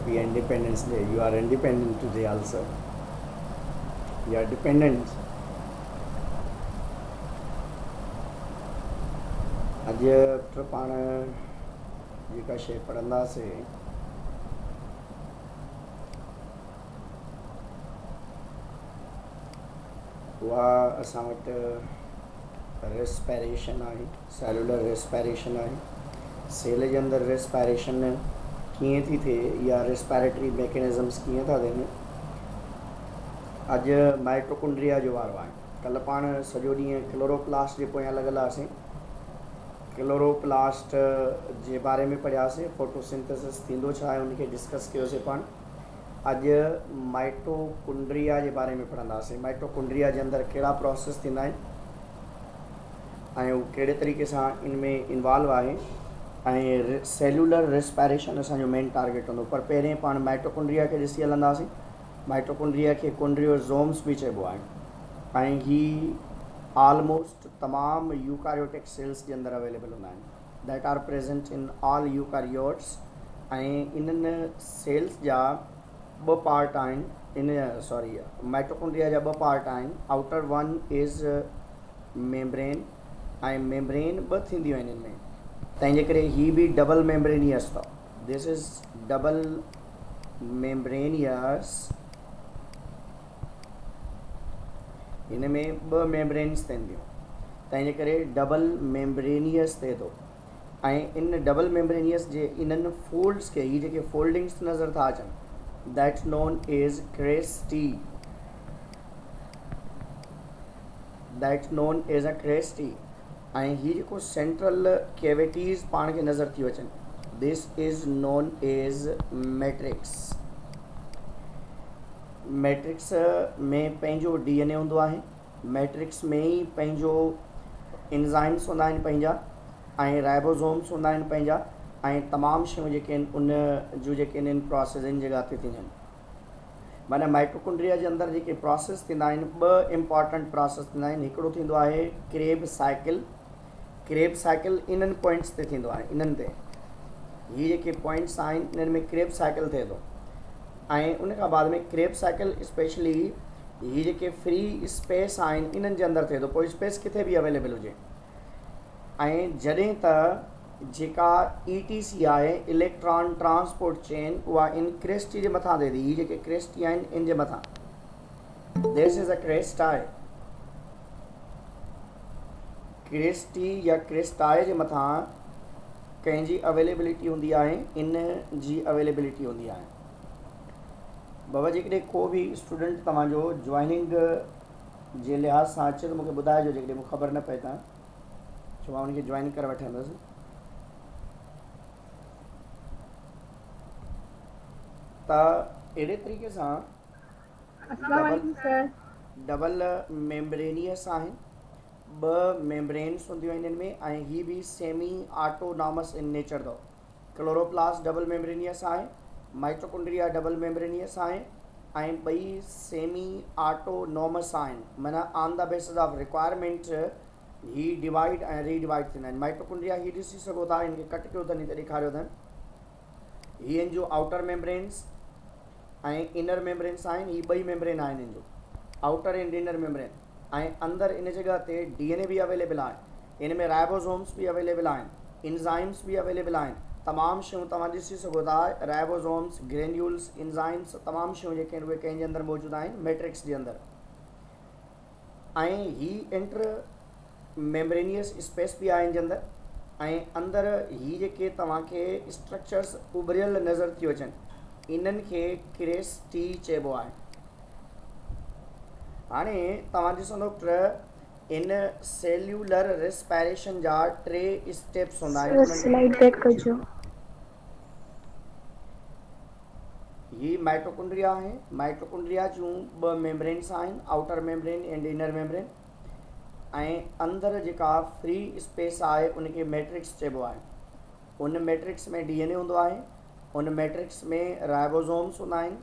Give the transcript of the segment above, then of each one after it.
Happy Independence Day. You are independent today also. You are dependent. अॼु पाण जेका शइ पढ़ंदासीं उहा असां वटि रेस्पिरेशन आहे, सेलुलर रेस्पिरेशन आहे। सेल जे अंदरि रेस्पिरेशन कीअं थी थिए या रेस्पिरेटरी मैकेनिज़म्स कीअं था थियनि। अॼु माइटोकॉन्ड्रिया जो वारो आहे। कल्ह पाण सॼो ॾींहुं क्लोरोप्लास्ट जे पोयां लॻल हुआसीं। क्लोरोप्लास्ट जे बारे में पढ़ियासीं, फोटोसिंथेसिस थींदो छा आहे उनखे डिस्कस कयोसीं पाण। अॼु माइटोकॉन्ड्रिया जे बारे में पढ़ंदासीं। माइटोकॉन्ड्रिया जे अंदरि कहिड़ा प्रोसेस थींदा आहिनि ऐं उहो कहिड़े तरीक़े सां इन में इन्वॉल्व आहे ऐं सेल्युलर रेस्पिरेशन असांजो मेन टारगेट हूंदो। पर पहिरें पाण माइटोकॉन्ड्रिया खे ॾिसी हलंदासीं। माइटोकॉन्ड्रिया खे कॉन्ड्रियोज़ोम्स बि चइबो आहे ऐं ही ऑलमोस्ट तमामु यूकारियोटिक सेल्स जे अंदरि अवेलेबल हूंदा आहिनि, that are present in all eukaryotes. ऐं इन्हनि सेल्स जा ॿ पार्ट आहिनि, माइटोकॉन्ड्रिया जा ॿ पार्ट आहिनि। आउटर वन इज़ मेम्ब्रेन ऐं मेम्ब्रेन ॿ थींदियूं आहिनि इनमें, तंहिंजे करे ही बि डबल मेम्ब्रेनियस अथव। This is double membranosus. हिन में ॿ मेम्ब्रेन्स थींदियूं, तंहिंजे करे डबल मेम्ब्रेनियस थिए थो। ऐं इन डबल मेम्ब्रेनियस जे इन्हनि फोल्ड्स खे, ही जेके फोल्डिंग्स नज़र था अचनि, that's known as cristae, that's known as a cristae. ऐं ही जेको सेंट्रल कैविटीज़ पाण खे नज़र थियूं अचनि, this is known as matrix. Matrix में पंहिंजो DNA हूंदो आहे, मैट्रिक्स में ई पंहिंजो एंजाइम्स हूंदा आहिनि पंहिंजा, ऐं राइबोसोम्स हूंदा आहिनि पंहिंजा, ऐं तमामु शयूं जेके आहिनि उन जूं जेके आहिनि प्रोसेस इन जॻह ते थींदियूं आहिनि। माना माइटोकॉन्ड्रिया जे अंदरि जेके प्रोसेस थींदा आहिनि, ॿ इम्पॉर्टेंट प्रोसेस थींदा आहिनि। हिकिड़ो थींदो आहे क्रेब साइकिल। क्रेब साइकिल इन्हनि पॉइंट्स ते थींदो आहे, इन्हनि ते ही जेके पॉइंट्स आहिनि इन्हनि में क्रेब साइकिल थिए थो। ऐं उन खां बाद में क्रेब साइकिल स्पेशली ही जेके फ्री स्पेस आहिनि इन्हनि जे अंदरि थिए थो, पोइ स्पेस किथे बि अवेलेबल हुजे। ऐं जॾहिं त जेका ETC आहे, इलेक्ट्रॉन ट्रांसपोर्ट चेन, उहा इन क्रेस्टी जे मथां थिए थी। ही जेके क्रेस्टी आहिनि इन जे मथां, दिस इज़ अ क्रेस्टाई। क्रेस्टी या क्रेस्टाई जे मथां कंहिंजी अवेलेबिलिटी हूंदी आहे, इन जी अवेलेबिलिटी हूंदी आहे। बाबा जेकॾहिं को बि स्टूडेंट तव्हांजो जॉइनिंग जे लिहाज़ सां अचे त मूंखे ॿुधाइजो, जेकॾहिं मूंखे ख़बर न पए त छो मां उनखे जॉइन करे वठंदुसि। त अहिड़े तरीक़े सां डबल मेम्ब्रेनियस आहिनि, ॿ मेम्ब्रेन्स हूंदियूं आहिनि इनमें, ऐं ही बि सेमी ऑटोनॉमस इन नेचर अथव। क्लोरोप्लास्ट डबल मेम्ब्रेनियस आहे, माइटोकॉन्ड्रिया डबल मेम्ब्रेनियस आहे, ऐं ॿई सेमी ऑटोनॉमस आहिनि। माना on the basis of requirement ही डिवाइड ऐं रीडिवाइड थींदा आहिनि। माइटोकॉन्ड्रिया ही ॾिसी सघो था, इनखे कट कयो अथनि, हिते ॾेखारियो अथनि। ही इन जो आउटर मेम्ब्रेन्स ऐं इनर मेम्ब्रेन्स आहिनि। ही ॿई मेम्ब्रेन आहिनि इन जो, आउटर एंड इनर मेम्ब्रेन। ऐं अंदरि इन जॻह ते DNA बि अवेलेबल आहे, इन में राइबोसोम्स बि अवेलेबल आहिनि, एंजाइम्स बि अवेलेबल आहिनि। तमामु शयूं तव्हां ॾिसी सघो था, राइबोसोम्स, ग्रेन्यूल्स, एंजाइम्स, तमामु शयूं जेके आहिनि उहे कंहिंजे अंदरि मौजूदु आहिनि, मैट्रिक्स जे अंदरि। ऐं ही इंटर मेम्ब्रेनियस स्पेस बि आहे इन जे अंदरि, ऐं अंदरि ही जेके तव्हांखे स्ट्रक्चर्स उभरियल नज़र थियूं अचनि, इन्हनि खे क्रेस्टी चइबो आहे। हाणे तव्हां ॾिसंदो त इन सेल्युलर रेस्पिरेशन जा 3 स्टेप्स हूंदा आहिनि। स्लाइड बैक कजो। ही माइटोकॉन्ड्रिया आहे। माइटोकॉन्ड्रिया जूं 2 मेम्ब्रेन्स आहिनि, outer membrane and inner membrane. ऐं अंदरि जेका फ्री स्पेस आहे उनखे मैट्रिक्स चइबो आहे। उन मैट्रिक्स में DNA हूंदो आहे, उन मैट्रिक्स में राइबोसोम्स हूंदा आहिनि,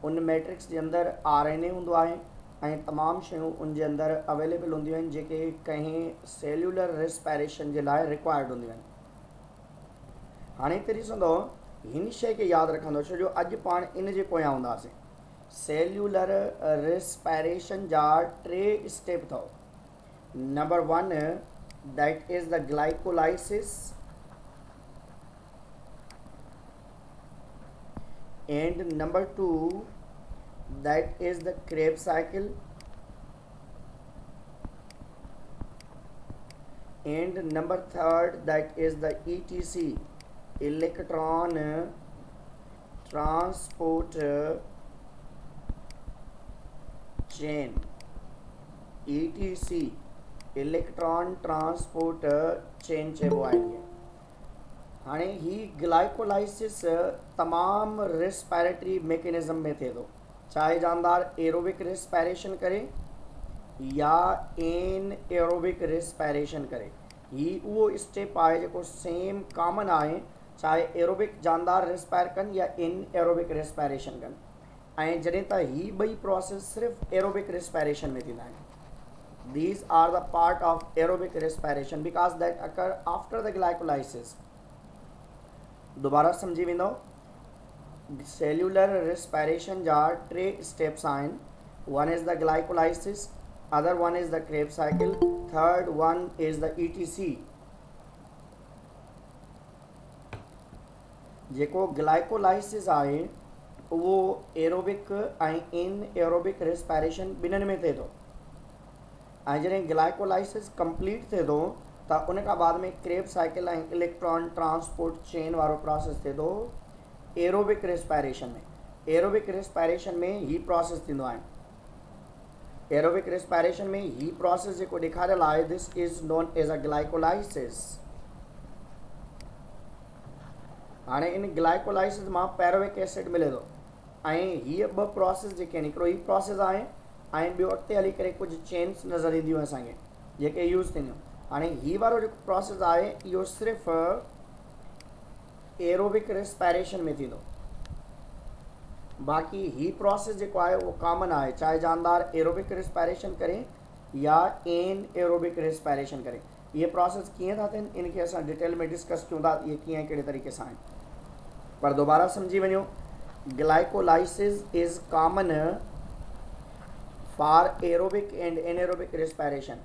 उन मैट्रिक्स जे अंदरि RNA हूंदो आहे, ऐं तमामु शयूं उन जे अंदरि अवेलेबल हूंदियूं आहिनि जेके कंहिं सेल्युलर रेस्पिरेशन जे लाइ रिक्वायर्ड हूंदियूं आहिनि। हाणे हिते ॾिसंदो हिन शइ खे यादि रखंदो छो जो अॼु पाण इन जे पोयां हूंदासीं। सेल्यूलर रेस्पायरेशन जा 3 स्टेप अथव। Number 1 that is the glycolysis and number 2 that is the Krebs cycle and number 3 that is the ETC, electron transport chain, ETC electron transport chain चइबो आहे इनखे। हाणे ही ग्लाइकोलाइसिस तमाम रेस्पायरेटरी मैकेनिज़म में थिए थो, चाहे जानदार एरोबिक रेस्पायरेशन करे या एन एरोबिक रेस्पायरेशन करे। ही उहो स्टेप आहे जेको सेम कॉमन आहे, चाहे एरोबिक जानदार रेस्पायर कनि या इन एरोबिक रेस्पायरेशन कनि। ऐं जॾहिं त ही ॿई प्रोसेस सिर्फ़ एरोबिक रेस्पायरेशन में थींदा आहिनि। These are the part of aerobic respiration because that occur after the glycolysis. दोबारा समझी वेंदो। सेल्यूलर रेस्पायरेशन जा 3 स्टेप्स आहिनि। One is the glycolysis, other one is the Krebs cycle, third one is the ETC। जेको glycolysis आहे उहो aerobic ऐं in aerobic respiration ॿिन्हिनि में थिए थो। ऐं जॾहिं ग्लाइकोलाइसिस कंप्लीट थिए थो त उन खां बाद में क्रेब साइकिल ऐं इलेक्ट्रॉन ट्रांसपोर्ट चेन वारो प्रोसेस थिए थो एरोबिक रेस्पायरेशन में। एरोबिक रेस्पायरेशन में ही प्रोसेस थींदो आहे। एरोबिक रेस्पायरेशन में ही प्रोसेस जेको ॾेखारियल आहे this is known as a glycolysis. हाणे इन ग्लाइकोलाइसिस मां पैरोविक एसिड मिले थो ऐं हीअ 2 प्रोसेस जेके आहिनि, हिकिड़ो ही प्रोसेस आहे ऐं ॿियो अॻिते हली करे कुझु चेन्स नज़र ईंदियूं असांखे जेके यूज़ थींदियूं। हाणे ही वारो जेको प्रोसेस आहे इहो सिर्फ़ु एरोबिक रेस्पायरेशन में थींदो। बाक़ी ही प्रोसेस जेको आहे उहो कॉमन आहे, चाहे जानदार एरोबिक रेस्पायरेशन करे या एन एरोबिक रेस्पायरेशन करे। इहे प्रोसेस कीअं था थियनि इनखे असां डिटेल में डिस्कस कयूं था, इहे कीअं कहिड़े तरीक़े सां आहिनि। पर दोबारा सम्झी वञो, glycolysis is common for aerobic and anaerobic respiration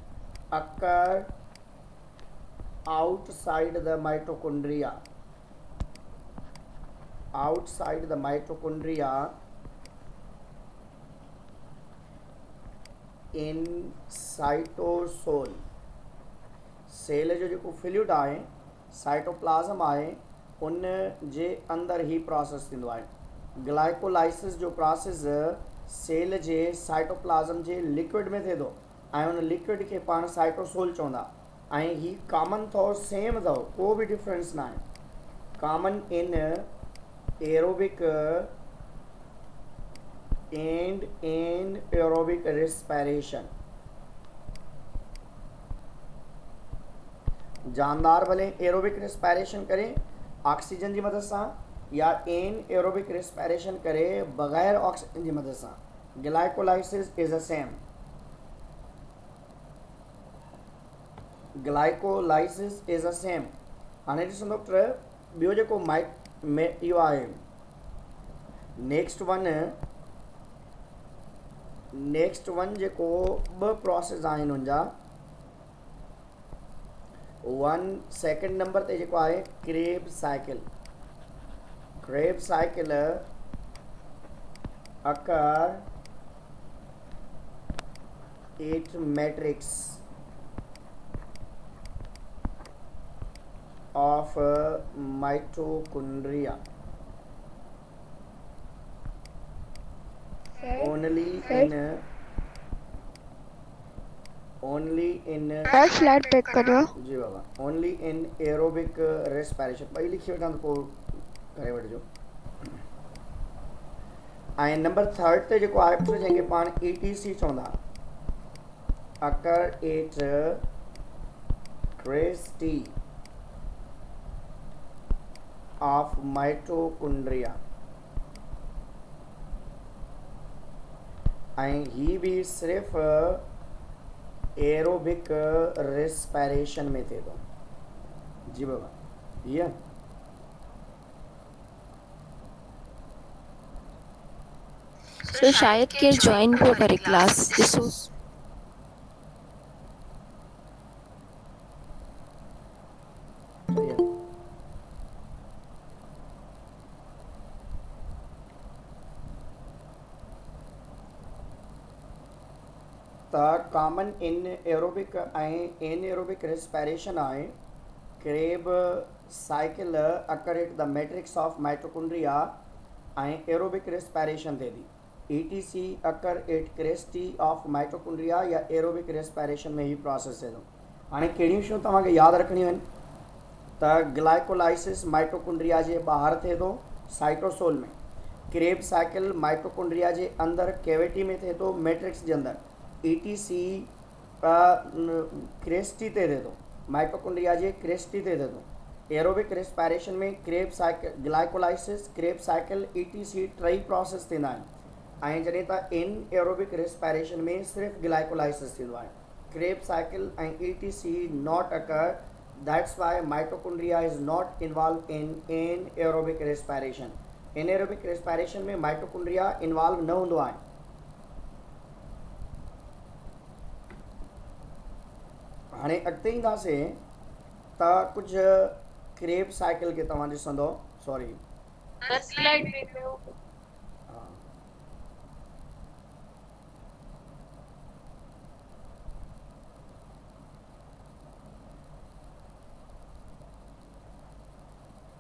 occur outside the mitochondria. Outside the mitochondria in cytosol. Cell जो जेको फ्लूइड आहे, साइटोप्लाज्म आहे, उन जे अंदर ही प्रोसेस थींदो आहे। ग्लाइकोलाइसिस जो प्रोसेस सेल जे साइटोप्लाज्म जे लिक्विड में थिए थो ऐं उन लिक्विड खे पाण साइटोसोल चवंदा। ऐं ही कॉमन अथव, सेम अथव, को बि डिफरेंस न आहे। Common in aerobic and in aerobic respiration. जानदार भले एरोबिक रेस्पायरेशन करे ऑक्सीजन जी मदद सां या एन एरोबिक रेस्पायरेशन करे बगैर ऑक्सीजन जी मदद सां। Glycolysis is a same. Glycolysis is a same. हाणे ॾिसो डॉक्टर, ॿियो जेको इहो आहे नेक्स्ट वन जेको 2 प्रोसेस आहिनि हुनजा। सेकेंड नंबर ते जेको आहे Krebs cycle. Krebs cycle occur at matrix of mitochondria. Only in slide pack करो जी बाबा। ओनली इन एरोबिक रेस्पायरेशन पहले लिखी वठां तो करे वठिजो। ऐं नंबर 3 ते जेको आहे जंहिंखे पाण ETC चवंदा, अकर एट क्रेस्टी ऑफ माइटोकॉन्ड्रिया। ऐं ही भी सिर्फ एरोबिक रेस्पायरेशन में थिए थो। जी बाबा, ये सो शायद केर जॉइन पियो करे क्लास ॾिसोस। सही है। त कॉमन इन एरोबिक ऐं इन एरोबिक रेस्पिरेशन आहे। क्रेब साइकिल अकर at the matrix of mitochondria ऐं एरोबिक रेस्पिरेशन थिए थी। ETC अकर एट क्रेस्टी ऑफ माइटोकॉन्ड्रिया या एरोबिक रेस्पिरेशन में ही प्रोसेस थिए थो। हाणे कहिड़ियूं शयूं तव्हांखे यादि रखणियूं आहिनि त ग्लाइकोलाइसिस माइटोकॉन्ड्रिया जे ॿाहिरि थिए थो साइटोसोल में। क्रेब साइकिल माइटोकॉन्ड्रिया जे अंदरि कैविटी में थिए थो मैट्रिक्स जे अंदरि। ETC क्रेस्टी ते थिए थो, माइटोकॉन्ड्रिया जे क्रेस्टी ते थिए थो। एरोबिक रेस्पिरेशन में Krebs cycle glycolysis Krebs cycle ETC टई प्रोसेस थींदा आहिनि ऐं जॾहिं त इन एरोबिक रेस्पिरेशन में सिर्फ़ु ग्लाइकोलाइसिस थींदो आहे। क्रेब साइकिल ऐं ETC not occur, that's why mitochondria is not involve in aerobic respiration. इन एरोबिक रेस्पिरेशन में माइटोकॉन्ड्रिया इन्वॉल्व न हूंदो आहे। हाणे अॻिते ईंदासीं त कुझु क्रेब साइकिल खे तव्हां ॾिसंदो, सॉरी स्लाइड में पियो। हा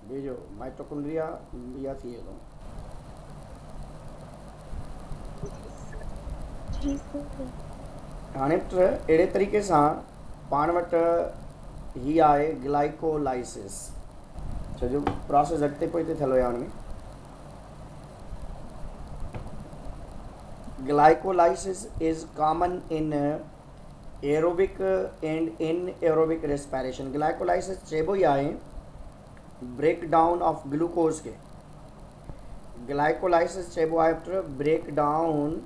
भेजो माइटोकॉन्ड्रिया इहा थिए थो। हाणे पुट अहिड़े तरीक़े सां पाण वटि हीअ आहे ग्लाइकोलाइसिस, छो जो प्रोसेस अॻिते पोइ ते थियलु हुया हुन में। Glycolysis is common in aerobic and in aerobic respiration. Glycolysis चइबो ई आहे ब्रेक डाउन ऑफ ग्लूकोज खे। ग्लाइकोलाइसिस चइबो आहे but break down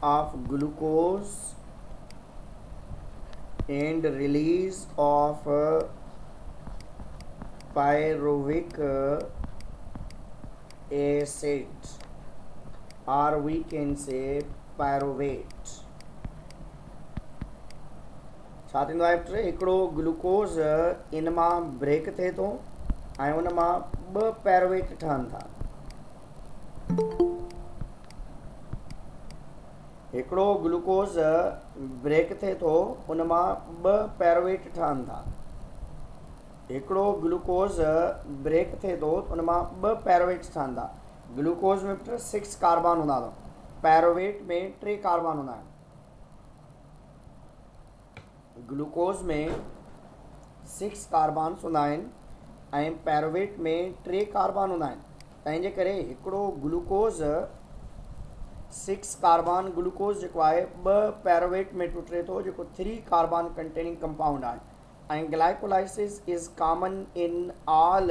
of glucose and release of pyruvic acid, or we can say pyruvate। छा थींदो आहे पुट, हिकिड़ो ग्लूकोज इन मां ब्रेक थिए थो ऐं उन मां ॿ पैरोवेट ठहनि था। हिकिड़ो ग्लूकोज ब्रेक थिए थो उन मां ॿ पैरोवेट ठहनि था। हिकिड़ो ग्लूकोज ब्रेक थिए थो उन मां ॿ पैरोवेट ठहनि था। ग्लूकोज में 6 कार्बन हूंदा अथव, पैरोवेट में 3 कार्बन हूंदा आहिनि। ग्लूकोज में 6 कार्बन्स हूंदा आहिनि ऐं पैरोवेट में 3 कार्बन हूंदा आहिनि। तंहिंजे करे हिकिड़ो ग्लूकोज 6 कार्बन ग्लूकोज जेको आहे 2 पैरोवेट में टुटे थो, जेको 3 कार्बन कंटेनिंग कंपाउंड आहे। ऐं glycolysis is common in all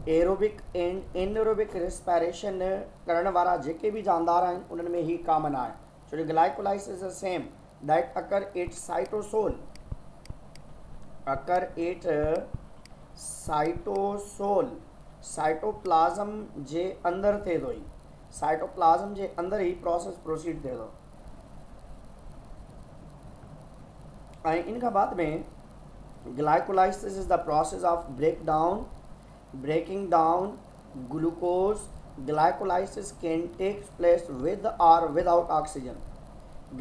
aerobic and anaerobic respiration करण वारा जेके बि जानदार आहिनि उन्हनि में ही कॉमन आहे। छो जो glycolysis is same that occur at cytosol, occur at cytosol, cytoplasm जे अंदरि थिए थो। साइटोप्लाज्म जे अंदरि ही प्रोसेस प्रोसीड थिए थो। ऐं इन खां बाद में glycolysis is the process of breaking down glucose. Glycolysis can take place with or without oxygen.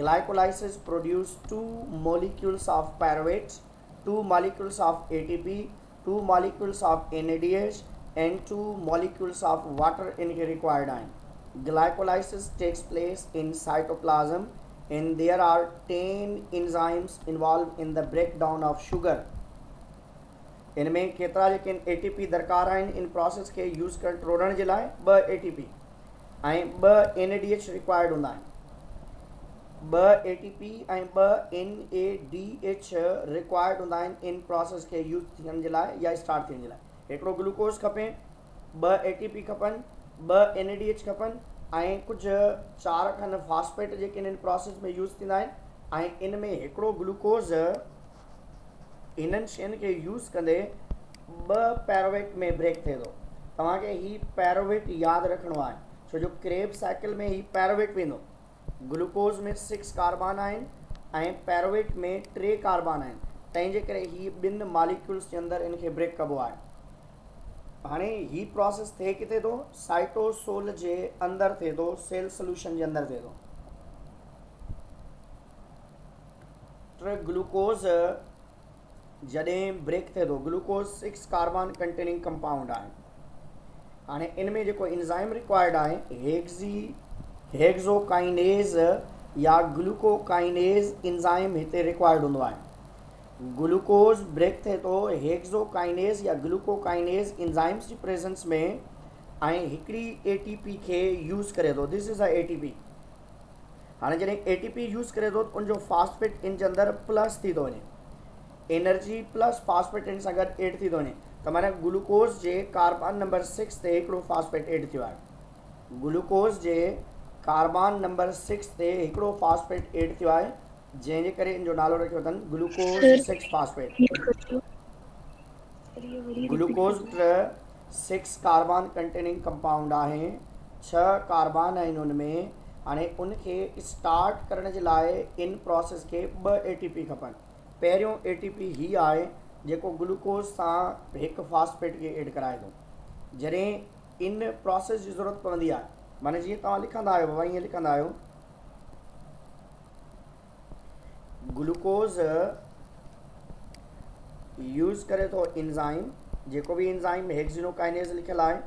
Glycolysis produces 2 molecules of pyruvate, 2 molecules of ATP, 2 molecules of NADH and 2 molecules of water in the required ion. Glycolysis takes place in cytoplasm and there are 10 enzymes involved in the breakdown of sugar. इनमें केतिरा जेके ATP दरकार आहिनि in process के use कर टोड़ण जे लाइ 2 ATP ऐं 2 NADH required हूंदा आहिनि। 2 ATP ऐं 2 NADH रिक्वायर्ड हूंदा आहिनि इन प्रोसेस के यूज़ थियण जे लाइ या स्टार्ट थियण जे लाइ। हिकिड़ो ग्लूकोज खपे, 2 ATP खपनि, 2 NADH खपनि ऐं कुझु 4 खनि फॉस्फेट जेके इन प्रोसेस में यूज़ थींदा आहिनि। ऐं इन में हिकिड़ो ग्लूकोज इन्हनि शयुनि खे यूज़ कंदे पैरोवेट में ब्रेक थे तो तव्हांखे ही पैरोवेट याद रखणो आहे छो जो क्रेब साइकिल में ही पैरोवेट वेंदो ग्लूकोज में 6 कार्बन आहिनि ऐं पैरोवेट में 3 कार्बन आहिनि तंहिंजे करे ही ॿिनि मॉलिक्यूल्स जे अंदरि इनखे ब्रेक कबो आहे हाणे ही प्रोसेस थिए किथे थो साइटोसोल जे अंदरि थिए थो सेल सोल्यूशन जे अंदरि थिए थो ग्लूकोज जॾहिं ब्रेक थिए थो ग्लूकोज 6 कार्बन कंटेनिंग कंपाउंड आहे हाणे इन में जेको एंजाइम रिक्वायर्ड आहे हेक्सोकाइनेज या ग्लूकोकाइनेज एंजाइम हिते रिक्वायर्ड हूंदो आहे ग्लूकोज ब्रेक थिए थो हेक्सोकाइनेज या ग्लूकोकाइनेज एंजाइम्स जी प्रेजेंस में ऐं हिकिड़ी एटीपी खे यूज़ करे थो दिस इज़ अ एटीपी हाणे जॾहिं एटीपी यूज़ करे थो उनजो फास्फेट इन जे अंदरि प्लस थी थो वञे एनर्जी प्लस फास्फेट इन सां गॾु एड थी थो वञे त माना ग्लूकोज जे कार्बन नंबर 6 ते हिकिड़ो फास्फेट एड थियो आहे ग्लूकोज जे कार्बन नंबर 6 ते हिकिड़ो फास्फेट एड थियो आहे जंहिंजे करे इन जो नालो रखियो अथनि glucose 6 phosphate glucose 6 carbon containing compound आहे 6 कार्बन आहिनि उनमें हाणे उनखे स्टार्ट करण जे लाइ इन प्रोसेस खे 2 एटीपी खपनि पहिरियों एटीपी ही आहे जेको ग्लूकोज सां हिकु फास्फेट खे एड कराए थो जॾहिं इन प्रोसेस जी ज़रूरत पवंदी आहे माना जीअं तव्हां लिखंदा आहियो बाबा ईअं लिखंदा आहियो ग्लूकोज यूज़ करे थो एंजाइम जेको भी एंजाइम हेक्सोकाइनेज लिखियल आहे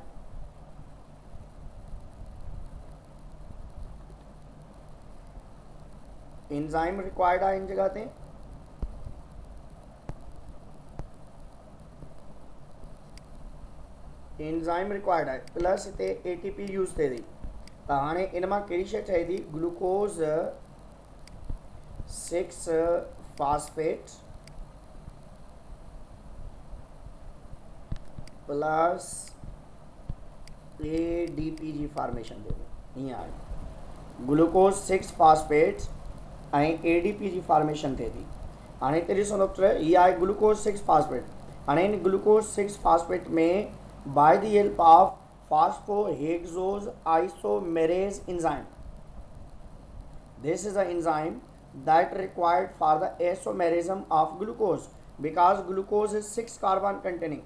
एंजाइम रिक्वायर्ड आहे इन जगह ते एंजाइम रिक्वायर्ड आहे प्लस हिते एटीपी यूज़ थिए थी त हाणे इन मां कहिड़ी शइ ठहे थी ग्लूकोज 6 फास्फेट प्लस एडीपी जी फॉर्मेशन थिए थी हीअं आहे ग्लूकोज 6 फास्फेट ऐं एडीपी जी फॉर्मेशन थिए थी हाणे हिते ॾिसो डॉक्टर हीअ आहे ग्लूकोज 6 फास्फेट हाणे इन ग्लूकोज 6 फास्फेट में by the help of phosphohexose isomerase enzyme. This is an enzyme that required for the isomerism of glucose because glucose is 6 carbon containing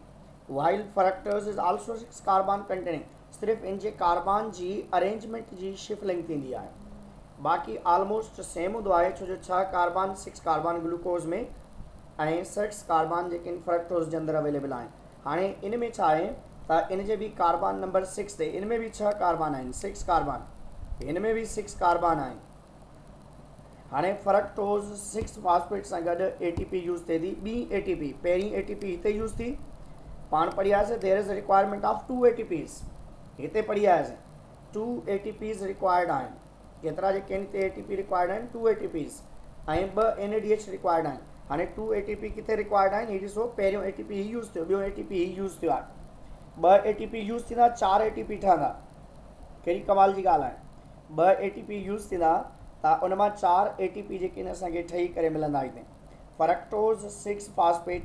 while fructose is also 6 carbon containing. सिर्फ इन जे carbon जी arrangement जी शिफ्लिंग थींदी आहे बाक़ी almost same हूंदो आहे छो जो 6 carbon 6 carbon glucose में ऐं 6 कार्बन जेके इन फ्रक्टोज जे अंदरि अवेलेबल आहिनि हाणे इन में छा आहे त इन जे बि कार्बन नंबर 6 ते इन में बि 6 कार्बन आहिनि 6 कार्बन इन में बि 6 कार्बन आहिनि हाणे फ्रक्टोज 6 फास्फेट सां गॾु एटीपी यूज़ थिए थी ॿी एटीपी पहिरीं एटीपी हिते यूज़ थी पाण पढ़ी आयासीं there is a requirement of 2 ATPs हिते पढ़ी आयासीं 2 एटीपीज़ रिक्वायर्ड आहिनि केतिरा जेके आहिनि हिते एटीपी रिक्वायर्ड आहिनि 2 एटीपीज़ ऐं 2 NADH रिक्वायर्ड आहिनि हाणे 2 एटीपी किथे रिक्वायर्ड आहिनि हीअ ॾिसो पहिरियों एटीपी ही यूज़ थियो ॿियो एटीपी ही यूज़ थियो आहे 2 एटीपी यूज़ थींदा 4 एटीपी ठहंदा कहिड़ी कमाल जी ॻाल्हि आहे 2 एटीपी यूज़ थींदा त उन मां 4 एटीपी जेके आहिनि असांखे ठही करे मिलंदा हिते फ्रक्टोज 6 फास्फेट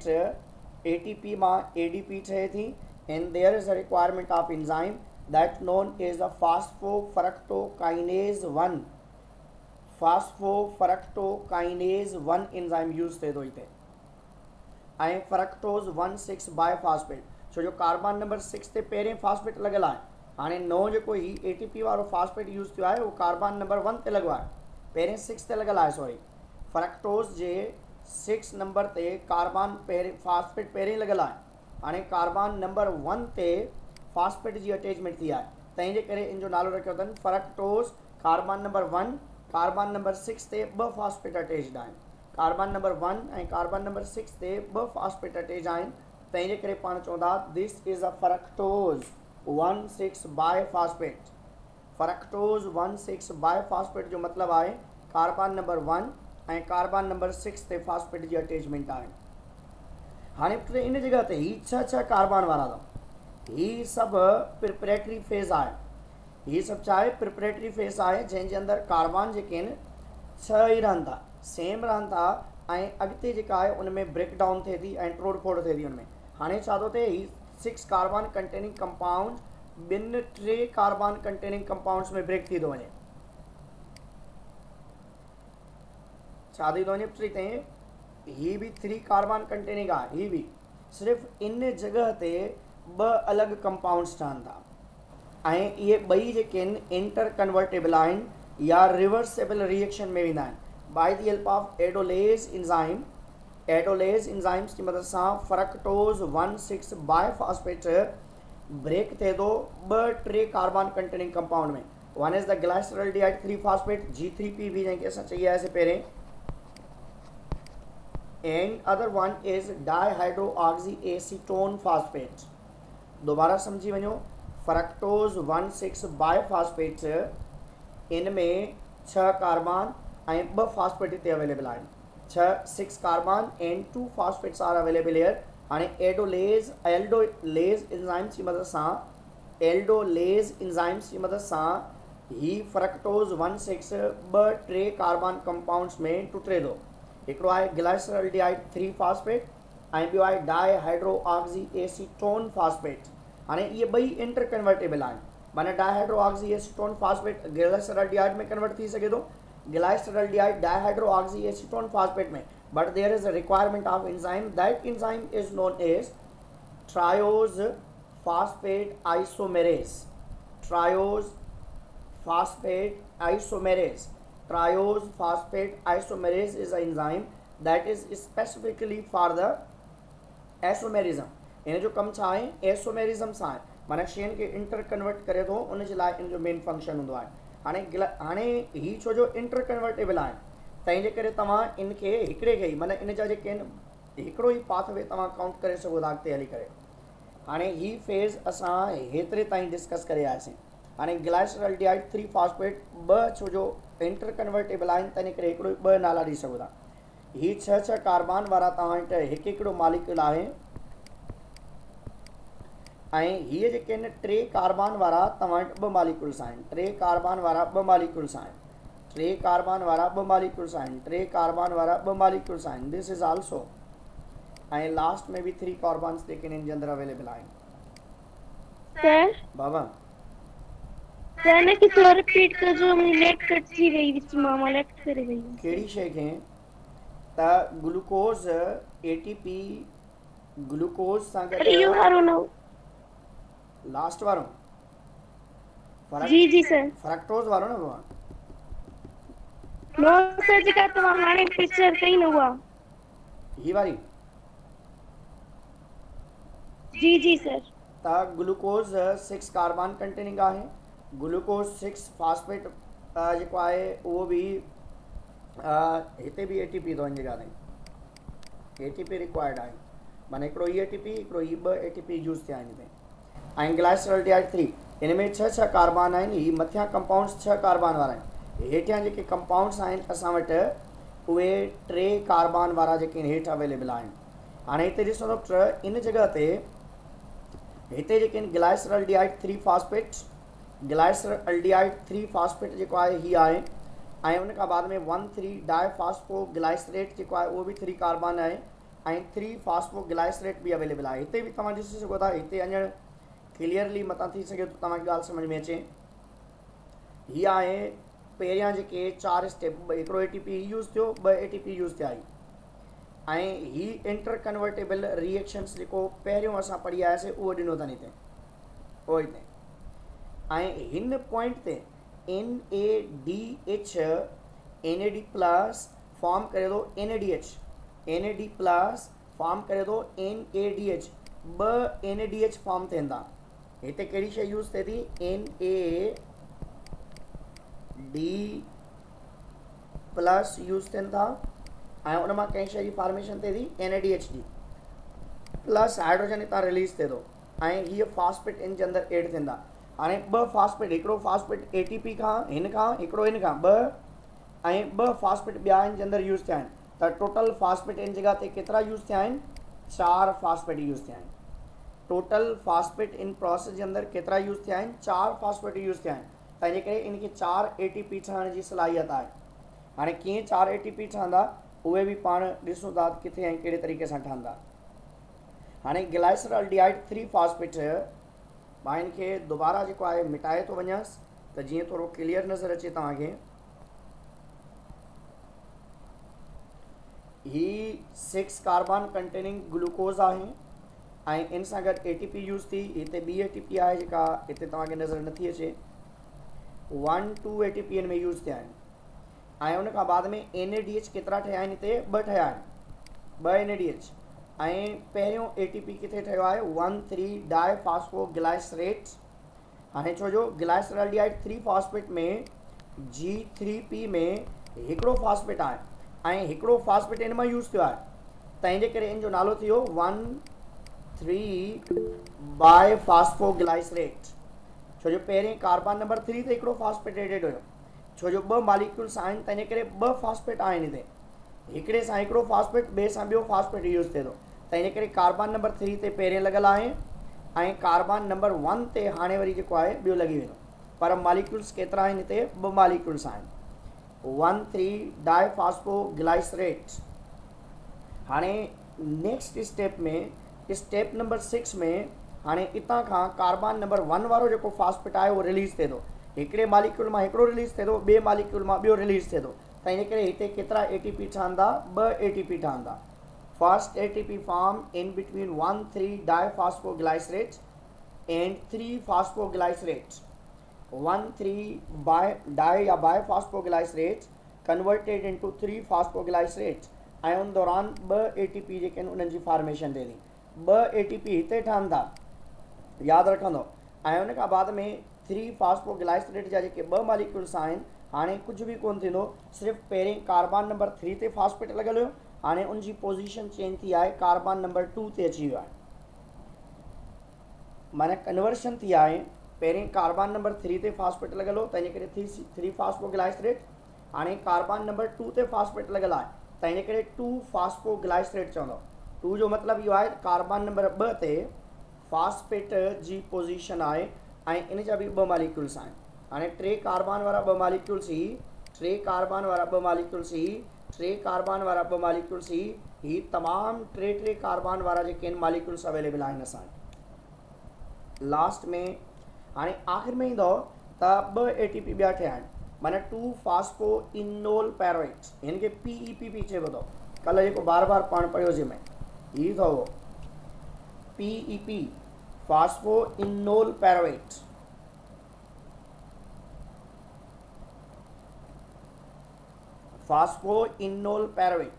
एटीपी मां एडीपी ठहे थी and there is a requirement of enzyme that known as the phosphofructokinase 1 phosphofructokinase 1 enzyme use थिए थो हिते ऐं फ्रक्टोज 1,6 बायफास्फेट छो जो कार्बन नंबर 6 ते पहिरें फास्फेट लॻियल आहे हाणे नओं जेको ही एटीपी वारो फास्फेट यूज़ थियो आहे उहो कार्बन नंबर 1 ते लॻो आहे पहिरें 6 ते लॻियल आहे सॉरी फ्रक्टोज जे 6 नंबर ते कार्बन पहिरें फास्फेट पहिरें लॻियल आहे हाणे कार्बन नंबर 1 ते फास्फेट जी अटैचमेंट थी आहे तंहिंजे करे इन जो नालो रखियो अथनि fructose carbon number 1 carbon number 6 ते 2 फास्फेट अटैच्ड आहिनि कार्बन नंबर 1 ऐं कार्बन नंबर 6 ते 2 फास्फेट अटैच आहिनि तंहिंजे करे पाण चवंदा this is a fructose 1,6 biphosphate fructose 1,6 biphosphate जो मतिलबु आहे कार्बन नंबर 1 ऐं कार्बन नंबर 6 ते फास्फेट जी अटैचमेंट आहे हाणे इन जगह ते ही 6 कार्बन वारा अथव ही सभु प्रिपरेटरी फेज़ आहे ही सभु छा आहे प्रिपरेटरी फेज़ आहे जंहिंजे अंदरि कार्बन जेके आहिनि 6 ई रहनि था सेम रहनि था ऐं अॻिते जेका आहे उन में ब्रेक डाउन थिए थी ऐं टोड़ फोड़ थिए थी उन में हाणे छा थो थिए, ही 6 कार्बन कंटेनिंग कंपाउंड ॿिनि 3 कार्बन कंटेनिंग कंपाउंड्स में ब्रेक थी थो वञे। छा थी थो वञे टी ते, ही भी 3 कार्बन कंटेनिंग आहे, ही भी सिर्फ़ु इन जगह ते 2 अलॻि कंपाउंड्स ठहनि था ऐं इहे ॿई जेके आहिनि इंटर कन्वर्टेबल आहिनि या रिवर्सेबल रिएक्शन में वेंदा आहिनि by the help of aldolase enzyme. Aldolase enzymes की मदद सां फ्रक्टोज 1,6 बायफॉस्फेट ब्रेक थिए थो 2-3 कार्बन कंटेनिंग कंपाउंड में। One is the glyceraldehyde 3 phosphate G3P जंहिंखे असां चई आयासीं पहिरें, and other one is dihydroxyacetone phosphate. दोबारा समझी वञो, फ्रक्टोज 1,6 बायफॉस्फेट इन में 6 कार्बन ऐं 2 फॉस्फेट हिते अवेलेबल आहिनि। 6 carbon and 2 phosphates are available here. हाणे एल्डोलेज एंजाइम्स की मदद सां ही फ्रक्टोज 1,6 2-3 कार्बन कंपाउंड्स में टुटे थो। हिकिड़ो आहे ग्लाइसरल्डिहाइड 3 फॉस्फेट ऐं ॿियो आहे डाइहाइड्रोऑक्सीएसीटोन फॉस्फेट। हाणे इहे ॿई इंटर कन्वर्टेबल आहिनि, माना डाइहाइड्रोऑक्सीएसीटोन फॉस्फेट ग्लाइसरल्डिहाइड में कन्वर्ट थी सघे थो, ग्लाइसरल्डिहाइड डाइहाइड्रोऑक्सीएसीटोन फॉस्फेट में, but there is a requirement of enzyme, that enzyme is known as triose phosphate isomerase। Triose phosphate isomerase। Triose phosphate isomerase is an enzyme that is specifically for the isomerism। इन जो कम छा आहे, isomerism सां आहे, माना शयुनि खे इंटर कन्वर्ट करे थो, उन जे लाइ इन जो मेन फंक्शन हूंदो आहे। हाणे ही छो जो इंटर कन्वर्टेबल आहे, तंहिंजे करे तव्हां इनखे हिकिड़े खे ई, माना इन जा जेके आहिनि हिकिड़ो ई पाथवे तव्हां काउंट करे सघो था अॻिते हली करे। हाणे ही फेज़ असां हेतिरे ताईं डिस्कस करे आयासीं। हाणे ग्लाइसरल्डिहाइड 3 फॉस्फेट 2 छो जो इंटर कन्वर्टेबल आहिनि, तंहिं करे हिकिड़ो 2 नाला ॾेई सघो था। ही 6 कार्बन वारा तव्हां वटि हिकिड़ो मॉलिक्यूल आहे ऐं हीअ जेके आहिनि 3 कार्बन वारा तव्हां वटि 2 मॉलिक्यूल्स आहिनि। 3 कार्बन वारा 2 मॉलिक्यूल्स आहिनि, 3 कार्बन वारा 2 मॉलिक्यूल्स आहिनि, 3 कार्बन वारा 2 मॉलिक्यूल्स आहिनि। दिस इज़ आल्सो, ऐं लास्ट में भी 3 कार्बन्स जेके इन जे अंदर अवेलेबल आहिनि। सर बाबा सर ने थोड़ा रिपीट कर, जो मुझे नेट कट थी वई विच मां लेफ्ट करे वई। कहिड़ी शइ खे, त ग्लूकोज ATP ग्लूकोज सां गॾु इहो वारो न, लास्ट वारो जी जी सर, फ्रक्टोज वारो न बाबा, नो सर जेका तव्हां हाणे पिक्चर कई न हुआ, ही वारी, जी जी सर। त ग्लूकोज 6 कार्बन कंटेनिंग आहे, ग्लूकोज 6 फॉस्फेट जेको आहे उहो बि हिते भी ATP थो वञे जॻह ते, ATP रिक्वायर्ड आहे, माना हिकिड़ो ई ATP, हिकिड़ो ई 2 ATP यूज़ थिया आहिनि हिते। ऐं ग्लाइसरल्डिहाइड 3 हिन में 6 कार्बन आहिनि, ही मथियां कंपाउंड्स 6 कार्बन वारा आहिनि, हेठियां जेके कंपाउंड्स आहिनि असां वटि उहे 3 कार्बन वारा जेके हेठि अवेलेबल आहिनि। हाणे हिते ॾिसो त इन जॻह ते हिते जेके आहिनि ग्लाइसरल्डिहाइड 3 फॉस्फेट, ग्लाइसरल्डिहाइड 3 फॉस्फेट जेको आहे ही आहे, ऐं उन खां बाद में 1,3 डाइफॉस्फोग्लाइसरेट जेको आहे उहो बि 3 कार्बन आहे, ऐं 3 फॉस्फोग्लाइसरेट बि अवेलेबल आहे। हिते बि तव्हां ॾिसी सघो था, हिते अञा क्लियरली मथां थी सघे थो तव्हांखे ॻाल्हि सम्झ में अचे। ही आहे पहिरियां जेके 4 स्टेप, हिकिड़ो ATP यूज़ थियो, 2 ATP यूज़ थिया, ऐं ही इंटर कन्वर्टेबल रिएक्शन्स जेको पहिरियों असां पढ़ी आयासीं उहो ॾिनो अथनि हिते, उहो हिते, ऐं हिन पॉइंट ते NADH NAD प्लस फॉर्म करे थो NADH, NAD प्लस फॉर्म करे थो NADH, 2 NADH फॉर्म थियनि था। हिते कहिड़ी शइ यूज़ थिए थी, NAD प्लस यूज़ थियनि था, ऐं उन मां कंहिं शइ जी फॉर्मेशन थिए थी NADH जी, प्लस हाइड्रोजन हितां रिलीज़ थिए थो, ऐं हीअ फॉस्फेट इन जे अंदर एड थींदा। हाणे 2 फॉस्फेट, हिकिड़ो फॉस्फेट ATP खां, हिन खां, हिकिड़ो हिन खां, 2 ऐं 2 फॉस्फेट ॿिया इन जे अंदर यूज़ थिया आहिनि, त टोटल फॉस्फेट इन जॻह ते केतिरा यूज़ थिया आहिनि, 4 फॉस्फेट यूज़ थिया आहिनि। टोटल फॉस्फेट इन प्रोसेस जे अंदर केतिरा यूज़ थिया आहिनि, 4 फॉस्फेट यूज़ थिया आहिनि, तंहिंजे करे इनखे 4 ATP ठहण जी सलाहियत आहे। हाणे कीअं 4 ATP ठहंदा उहे बि पाण ॾिसूं था किथे ऐं कहिड़े तरीक़े सां ठहंदा। हाणे ग्लाइसरॉल्डिहाइड 3 फॉस्फेट मां इनखे दोबारा जेको आहे मिटाए थो वञासि त जीअं थोरो क्लियर नज़र अचे तव्हांखे। ही 6 कार्बन कंटेनिंग ग्लूकोज आहे ऐं इन सां गॾु ATP यूज़ थी। हिते ॿी ATP आहे जेका हिते तव्हांखे नज़र नथी अचे। 1-2 ATP इन में यूज़ थिया आहिनि ऐं उन खां बाद में NADH केतिरा ठहिया आहिनि? हिते 2 ठहिया आहिनि, 2 NADH। ऐं पहिरियों ATP किथे ठहियो आहे? 1,3 डाइफॉस्फोग्लाइसरेट। हाणे छो जो ग्लाइसरॉल्डिहाइड 3 फॉस्फेट में G3P में हिकिड़ो फॉस्फेट आहे ऐं हिकिड़ो फॉस्फेट इन मां यूज़ थियो आहे, तंहिंजे करे इन जो नालो थियो 1,3 बाइफॉस्फोग्लाइसरेट। छो जो पहिरें कार्बन नंबर 3 ते हिकिड़ो फॉस्फेट एडेड हुयो, छो जो 2 मॉलिक्यूल्स आहिनि तंहिंजे करे 2 फॉस्फेट आहिनि हिते। हिकिड़े सां हिकिड़ो फॉस्फेट, ॿिए सां ॿियो फॉस्फेट यूज़ थिए थो, तंहिंजे करे कार्बन नंबर 3 ते पहिरें लॻल आहे ऐं कार्बन नंबर 1 ते हाणे वरी जेको आहे ॿियो लॻी वेंदो। पर मॉलिक्यूल्स केतिरा आहिनि? हिते 2 मॉलिक्यूल्स आहिनि, 1,3 डाइफॉस्फोग्लाइसरेट। हाणे नेक्स्ट स्टेप में, स्टेप नंबर 6 में हाणे हितां खां कार्बन नंबर 1 वारो जेको फॉस्फेट आहे उहो रिलीज़ थिए थो। हिकिड़े मॉलिक्यूल मां हिकिड़ो रिलीज़ थिए थो, ॿिए मॉलिक्यूल मां ॿियो रिलीज़ थिए थो, तंहिंजे करे हिते केतिरा ATP ठहंदा? 2 ATP ठहंदा। First ATP form in between 1,3 diphosphoglycerate and 3 phosphoglycerate. 1,3 di या बाइफॉस्फोग्लाइसरेट कन्वर्टेड इनटू 3 फॉस्फोग्लाइसरेट ऐं उन दौरान 2 ATP जेके आहिनि उन्हनि जी फॉर्मेशन थिए थी। 2 ATP हिते ठहंदा, यादि रखंदो, ऐं उन खां बाद में 3 फॉस्फोग्लाइसरेट जा जेके 2 मॉलिक्यूल्स आहिनि, हाणे कुझु बि कोन थींदो, सिर्फ़ु पहिरें कार्बन नंबर 3 ते फॉस्फेट लॻल हुयो, हाणे उनजी पोजीशन चेंज थी आहे, कार्बन नंबर 2 ते अची वियो आहे। माना कन्वर्शन थी आहे, पहिरें कार्बन नंबर 3 ते फॉस्फेट लॻल हो तंहिंजे करे 3 फॉस्फोग्लाइसरेट, हाणे कार्बन नंबर 2 ते फॉस्फेट लॻल आहे तंहिंजे करे 2 फॉस्फोग्लाइसरेट चवंदो। 2 जो मतिलबु इहो आहे कार्बन नंबर 2 ते फॉस्फेट जी पोजीशन आहे ऐं इन जा बि 2 मॉलिक्यूल्स आहिनि। हाणे 3 कार्बन वारा 2 मॉलिक्यूल्स ही, 3 कार्बन वारा 2 मॉलिक्यूल्स ही, 3 कार्बन वारा 2 मॉलिक्यूल्स ही तमामु 3 कार्बन वारा जेके आहिनि मॉलिक्यूल्स अवेलेबल आहिनि असां लास्ट में। हाणे आख़िर में ईंदो त 2 ATP ॿिया ठहिया आहिनि, माना 2 फॉस्फोइनोल पैरोवेट, हिन खे PEP चइबो अथव। कल्ह जेको बार बार पाण पढ़ियोसीं मैं, हीउ अथव PEP, फॉस्फोइनोल पैरोवेट। फॉस्फोइनोल पैरोवेट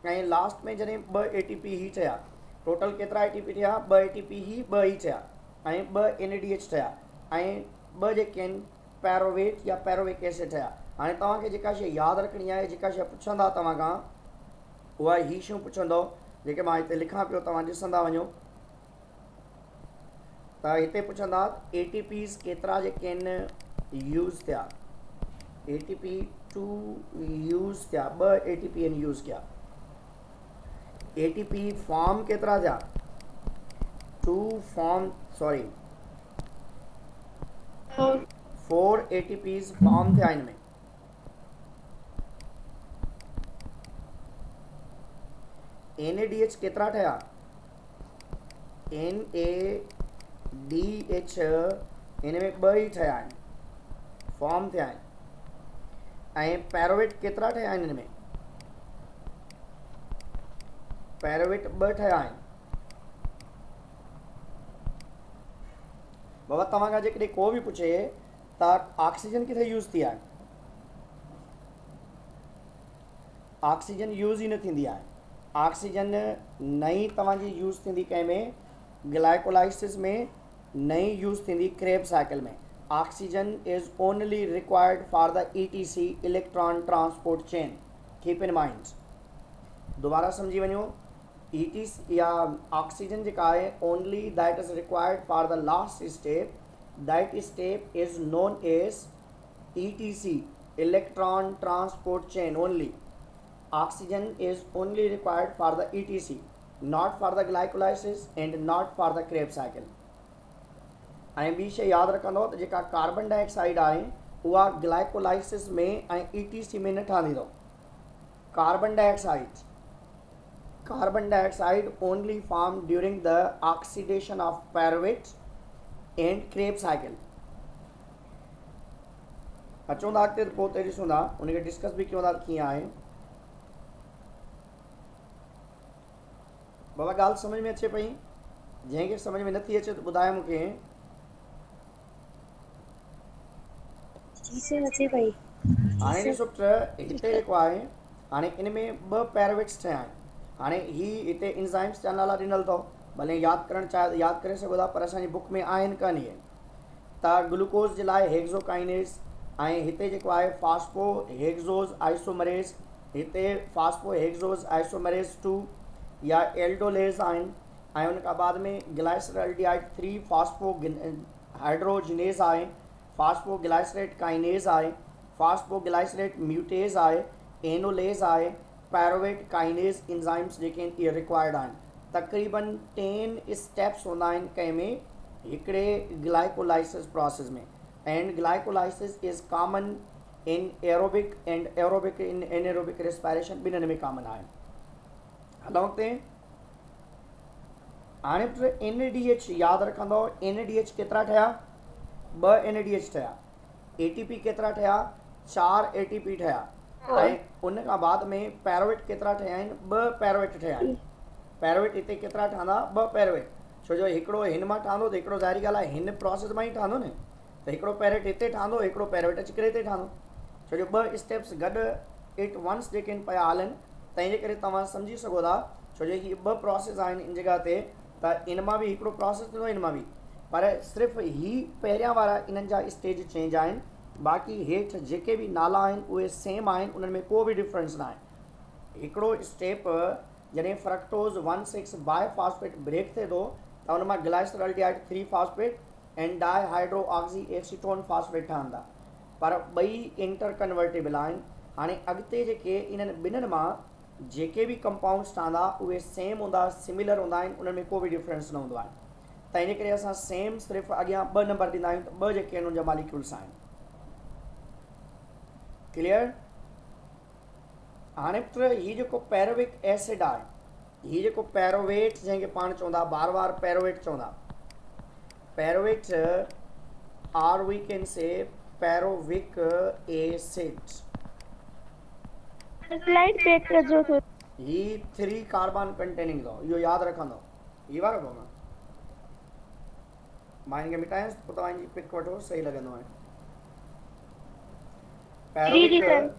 ऐं लास्ट में जॾहिं 2 ATP ही ठहिया, टोटल केतिरा ATP ठहिया? 2 ATP ही 2 ही ठहिया ऐं 2 NADH ठहिया ऐं 2 जेके आहिनि पैरोवेट या पैरोविक एसिड ठहिया। हाणे तव्हांखे जेका शइ यादि रखणी आहे, जेका शइ पुछंदा तव्हां खां, उहा ही शयूं पुछंदो जेके मां हिते लिखां पियो, तव्हां ॾिसंदा वञो त हिते पुछंदा ATPs केतिरा जेके आहिनि यूज़ थिया, ATP 2 यूज़ थिया, 2 ATP आहिनि यूज़ कया। ATP फॉर्म केतिरा थिया? 2 फॉर्म, सॉरी 4 ATPs फॉर्म थिया हिन में। NADH केतिरा ठहिया? NADH हिन में 2 ही ठहिया आहिनि, फॉर्म थिया आहिनि। ऐं पैरोवेट केतिरा ठहिया आहिनि हिन में? पैरोवेट 2 ठहिया आहिनि। बाबा तव्हां खां जेकॾहिं को बि पुछे त ऑक्सीजन किथे यूज़ थी आहे, ऑक्सीजन यूज़ ही न थींदी आहे। ऑक्सीजन नई तव्हांजी यूज़ थींदी कंहिंमें? ग्लाइकोलाइसिस में नई यूज़ थींदी क्रेब साइकिल में। Oxygen is only required for the ETC, electron transport chain, keep in mind. दोबारा समझी वञो, ETC या ऑक्सीजन जेका आहे only that is required for the last step, that step is known as ETC, electron transport chain only. Oxygen is only required for the ETC, not for the glycolysis and not for the Krebs cycle. ऐं ॿी शइ यादि रखंदो त जेका carbon dioxide आहे उहा glycolysis में ऐं ETC में न ठहंदी अथव। Carbon dioxide carbon dioxide only formed during the oxidation of pyruvate and Krebs cycle. अचूं था अॻिते पोइ ते ॾिसूं था उनखे डिस्कस बि कयूं था कीअं आहे। बाबा ॻाल्हि सम्झ में अचे पई? जंहिंखे सम्झ में नथी अचे त ॿुधाए मूंखे। जी सर अचे पई। हाणे ॾिसो हिते जेको आहे हाणे इन में ॿ पैरावेट्स ठहिया आहिनि। हाणे हिते इंजाइम्स जा नाला ॾिनल अथव, भले यादि करणु चाहे त यादि करे सघो था, पर असांजी बुक में आहिनि कान इहे। त ग्लूकोज जे लाइ हेक्सोकाइनेज, ऐं हिते जेको आहे फास्फो हेक्सोज आइसोमरेज, हिते फास्फो हेक्सोज आइसोमरेज 2 या एल्डोलेज आहिनि। ऐं उन खां बाद में ग्लाइसरल्डिहाइड 3 फास्फो हाइड्रोजिनेज आहे, फास्फो ग्लाइसरेट काइनेज आहे, फास्फो ग्लाइसरेट म्यूटेज आहे, एनोलेज आहे, पैरोवेट काइनेज इंजाइम्स जेके आहिनि इहे रिक्वायर्ड आहिनि। तक़रीबन 10 स्टेप्स हूंदा आहिनि कंहिं में हिकिड़े ग्लाइकोलाइसिस प्रोसेस में। And glycolysis is common in aerobic and aerobic इन एनएरोबिक रेस्पायरेशन, ॿिन्हिनि में कॉमन आहे। हलूं ते हाणे NADH यादि रखंदव। NADH केतिरा ठहिया? 2 NADH ठहिया। ATP केतिरा ठहिया? 4 ATP ठहिया। ऐं उन खां बाद में पैरोवेट केतिरा ठहिया आहिनि? 2 पैरोवेट ठहिया आहिनि। पैरोवेट हिते केतिरा ठहंदा? 2 पैरोवेट। छो जो हिकिड़ो हिन मां ठहंदो त हिकिड़ो ज़ाहिरी ॻाल्हि आहे हिन प्रोसेस मां ई ठहंदो न, त हिकिड़ो पैरोवेट हिते ठहंदो, हिकिड़ो पैरोवेट अची करे हिते ठहंदो। छो जो 2 स्टेप्स गॾु एट वंस जेके आहिनि पिया हलनि, तंहिंजे करे तव्हां सम्झी सघो था। छो जो हीअ 2 प्रोसेस आहिनि इन जॻह ते, त इन मां बि हिकिड़ो प्रोसेस थींदो, इन मां बि, पर सिर्फ़ु ही पहिरियां वारा इन्हनि जा स्टेज चेंज आहिनि। बाक़ी हेठि जेके बि नाला आहिनि उहे सेम आहिनि, उन्हनि में को बि डिफरेंस न आहे। हिकिड़ो स्टेप जॾहिं फ्रक्टोज़ 1,6 बायफॉस्फेट ब्रेक थिए थो त उन मां glyceraldehyde 3 phosphate and डाइहाइड्रो oxy acetone phosphate ठहंदा, पर ॿई इंटर कन्वर्टेबल आहिनि। हाणे अॻिते जेके इन्हनि ॿिन्हिनि मां जेके बि कंपाउंड्स ठहंदा उहे सेम हूंदा, सिमिलर हूंदा आहिनि, उन्हनि में को बि डिफरेंस न हूंदो आहे। त इन करे असां सेम सिर्फ़ु अॻियां 2 नंबर ॾींदा आहियूं, त 2 जेके आहिनि उन जा मॉलिक्यूल्स आहिनि। क्लियर? हाणे हीअ जेको पैरोविक एसिड आहे, हीअ जेको पैरोवेट जंहिंखे पाण चवंदा, बार बार पैरोवेट चवंदा, pyruvate or we can say pyruvic acid. Slide back कर जो तो ही 3 कार्बन कंटेनिंग अथव, इहो यादि रखंदो। हीअ वारो अथव मां हिनखे मिटायांसि पोइ तव्हांजी पिक वठो, सही लॻंदो आहे। पैरोविक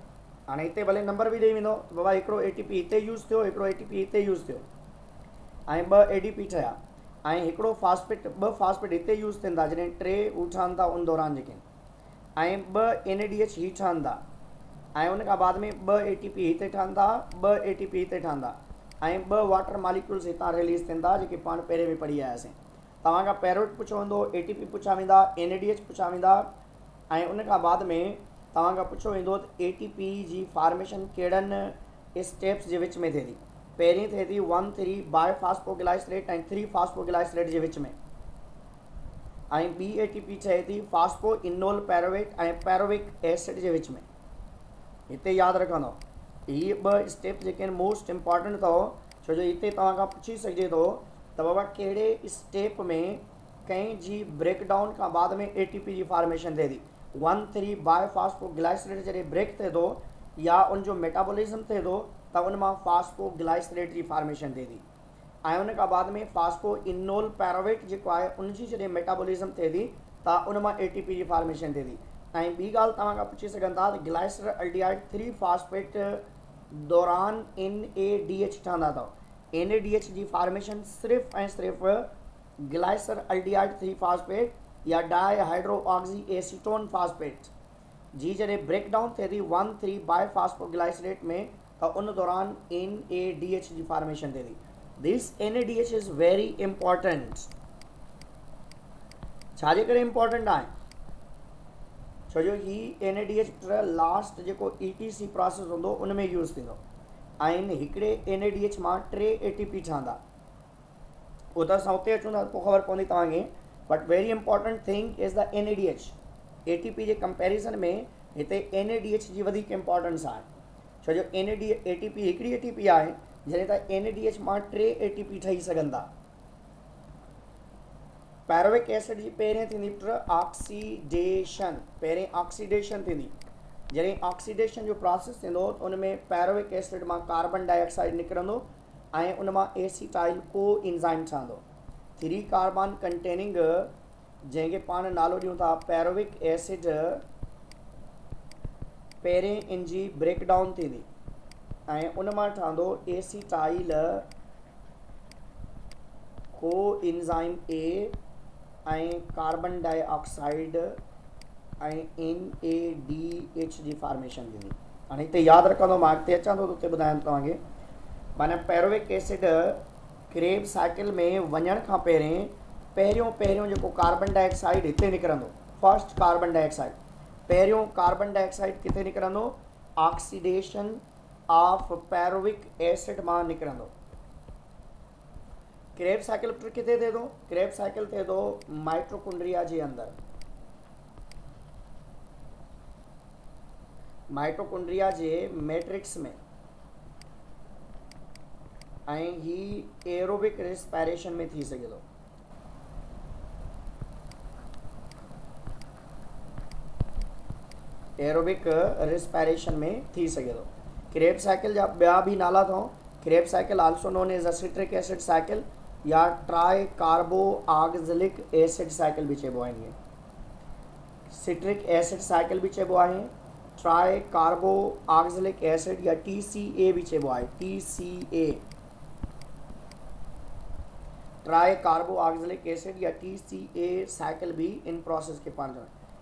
हाणे हिते भले नंबर बि ॾेई वेंदो बाबा, हिकिड़ो ATP हिते यूज़ थियो, हिकिड़ो ATP हिते यूज़ थियो, ऐं 2 ADP ठहिया, ऐं हिकिड़ो फास्फेट 2 फास्फेट हिते यूज़ थियनि था जॾहिं 3 हू ठहनि था उन दौरान जेके, ऐं 2 NADH ही ठहनि था, ऐं उन खां बाद में 2 ATP हिते ठहनि था, 2 ATP हिते ठहंदा, ऐं 2 वाटर मालिक्यूल्स हितां रिलीज़ थियनि था जेके पाण पहिरें में पढ़ी आयासीं। तव्हां खां पैरोवेट पुछियो वेंदो, ATP पुछा वेंदा, NADH पुछा वेंदा, ऐं उन खां बाद में तव्हां खां पुछियो वेंदो त ATP जी फॉर्मेशन कहिड़नि स्टेप्स जे विच में थिए थी। पहिरीं थिए थी 1,3 बायफॉस्फोग्लाइसरेट ऐं 3 फास्फोग्लाइसरेट जे विच में, ऐं ॿी ATP ठहे थी फास्फो इनोल पैरोवेट ऐं पैरोविक एसिड जे विच में। हिते यादि रखंदो, इहे 2 स्टेप जेके आहिनि मोस्ट इम्पॉर्टेंट अथव, छो जो हिते तव्हां खां पुछी सघिजे थो त बाबा कहिड़े स्टेप में कंहिं जी ब्रेकडाउन खां बाद में ATP जी फॉर्मेशन थिए थी। 1,3 बायफॉस्फोग्लाइसरेट जॾहिं ब्रेक थिए थो या उनजो मेटाबॉलिज्म थिए थो त उन मां फास्फोग्लाइसरेट जी फॉर्मेशन थिए थी, ऐं उन खां बाद में फास्फो इनोल पैरोवेट जेको आहे उनजी जॾहिं मेटाबॉलिज्म थिए थी त उन मां ATP जी फॉर्मेशन थिए थी। ऐं ॿी ॻाल्हि तव्हां खां पुछी सघनि था त ग्लाइसरल्डिहाइड 3 फॉस्फेट दौरान NADH ठहंदा अथव। NADH जी फॉर्मेशन सिर्फ़ु ऐं सिर्फ़ु ग्लाइसरल्डिहाइड 3 फॉस्फेट या डाइहाइड्रो ऑक्सी एसीटोन फॉस्फेट जी जॾहिं ब्रेकडाउन थिए थी 1,3 बायफॉस्फोग्लाइसरेट में त उन दौरान NADH जी फॉर्मेशन थिए थी। This NADH is very important. छाजे करे इम्पॉर्टेंट आहे? छो जो ही NADH लास्ट जेको ETC प्रोसेस हूंदो उन में यूज़ थींदो, ऐं हिकिड़े NADH मां 3 ATP ठहंदा। उहो त असां उते अचूं था पोइ ख़बर पवंदी तव्हांखे, but very important thing is the NADH। ATP J comparison में हिते NADH जी वधीक इंपॉर्टेंस आहे, छो जो ATP हिकिड़ी ATP आहे जॾहिं त NADH मां 3 ATP ठही सघनि था। पैरोविक एसिड जी पहिरें थींदी ऑक्सीडेशन, पहिरें ऑक्सीडेशन थींदी। जॾहिं ऑक्सीडेशन जो प्रोसेस थींदो त उन में पैरोविक एसिड मां कार्बन डाइऑक्साइड निकिरंदो ऐं उन मां एसीटाइल को इंजाइम ठहंदो। 3 कार्बन कंटेनिंग जंहिंखे पाण नालो ॾियूं था पैरोविक एसिड, पहिरें इन जी ब्रेकडाउन थींदी ऐं उन मां ठहंदो एसीटाइल को इंजाइम ए ऐं कार्बन डाइऑक्साइड ऐं NADH जी फॉर्मेशन थींदी। हाणे हिते यादि रखंदो, मां अॻिते अचां थो त उते ॿुधायां तव्हांखे। माना पैरोविक एसिड क्रेब साइकिल में वञण खां पहिरियों जेको कार्बन डाइऑक्साइड हिते निकिरंदो, फर्स्ट कार्बन डाइऑक्साइड, पहिरियों कार्बन डाइऑक्साइड किथे निकिरंदो, ऑक्सीडेशन ऑफ पैरोविक एसिड मां निकिरंदो। क्रेब साइकिल किथे थिए थो, क्रेब साइकिल थिए थो माइटोकॉन्ड्रिया जे अंदरि। माइटोकॉन्ड्रिया जे मैट्रिक्स में, ऐं ही एरोबिक रेस्पिरेशन में थी सघे थो। एरोबिक रेस्पिरेशन में थी सघे थो। क्रेब साइकिल जा ॿिया बि नाला अथव। क्रेब साइकिल आल्सो नोन एज अ सिट्रिक एसिड साइकिल या ट्राई कार्बो ऑक्जेलिक एसिड साइकिल भी चइबो आहे। इनखे सिट्रिक एसिड साइकिल भी चइबो आहे, ट्राई कार्बो ऑक्जेलिक एसिड या TCA भी चइबो आहे। TCA, ट्राई कार्बो ऑक्जेलिक एसिड या TCA साइकिल भी इन प्रोसेस के पाण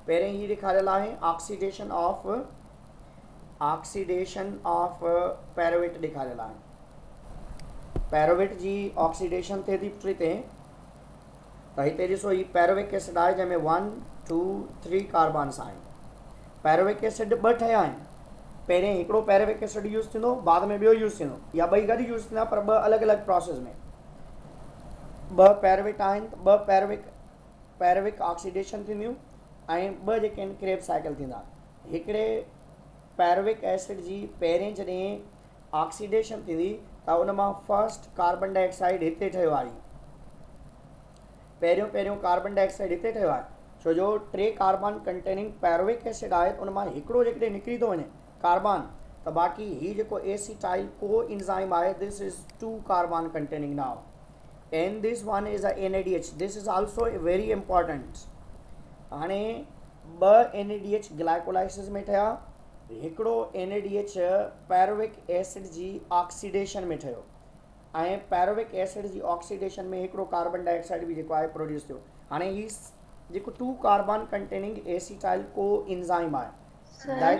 पहिरें ही ॾेखारियल आहे। ऑक्सीडेशन ऑफ पैरोवेट ॾेखारियल आहे। पैरोवेट जी ऑक्सीडेशन थिए थी हिते, त हिते ॾिसो ही पैरोविक एसिड आहे जंहिंमें 1 2 3 कार्बन्स आहिनि। पैरोविक एसिड 2 ठहिया आहिनि। पहिरें हिकिड़ो पैरोविक एसिड यूज़ थींदो, बाद में ॿियो यूज़ थींदो, या ॿई गॾु यूज़ थींदा, पर 2 अलॻि अलॻि प्रोसेस में। 2 पैरोविक आहिनि त 2 पैरोविक ऑक्सीडेशन थींदियूं ऐं 2 जेके आहिनि क्रेब साइकिल थींदा। हिकिड़े पैरोविक एसिड जी पहिरें जॾहिं ऑक्सीडेशन थींदी त उन मां फर्स्ट कार्बन डाइऑक्साइड हिते ठहियो आहे। पहिरियों कार्बन डाइऑक्साइड हिते ठहियो आहे, छो जो 3 कार्बन कंटेनिंग पैरोविक एसिड आहे, उन मां हिकिड़ो जेकॾहिं निकिरी थो वञे कार्बन, त बाक़ी ही जेको एसीटाइल को इंजाइम आहे, this is 2 carbon containing now, and this one is a NADH। This is also very important. हाणे 2 NADH ग्लाइकोलाइसिस में ठहिया, हिकिड़ो NADH पैरोविक एसिड जी ऑक्सीडेशन में ठहियो, ऐं पैरोविक एसिड जी ऑक्सीडेशन में हिकिड़ो कार्बन डाइऑक्साइड भी जेको आहे प्रोड्यूस थियो। हाणे ही जेको 2 कार्बन कंटेनिंग एसीटाइल को इंजाइम आहे।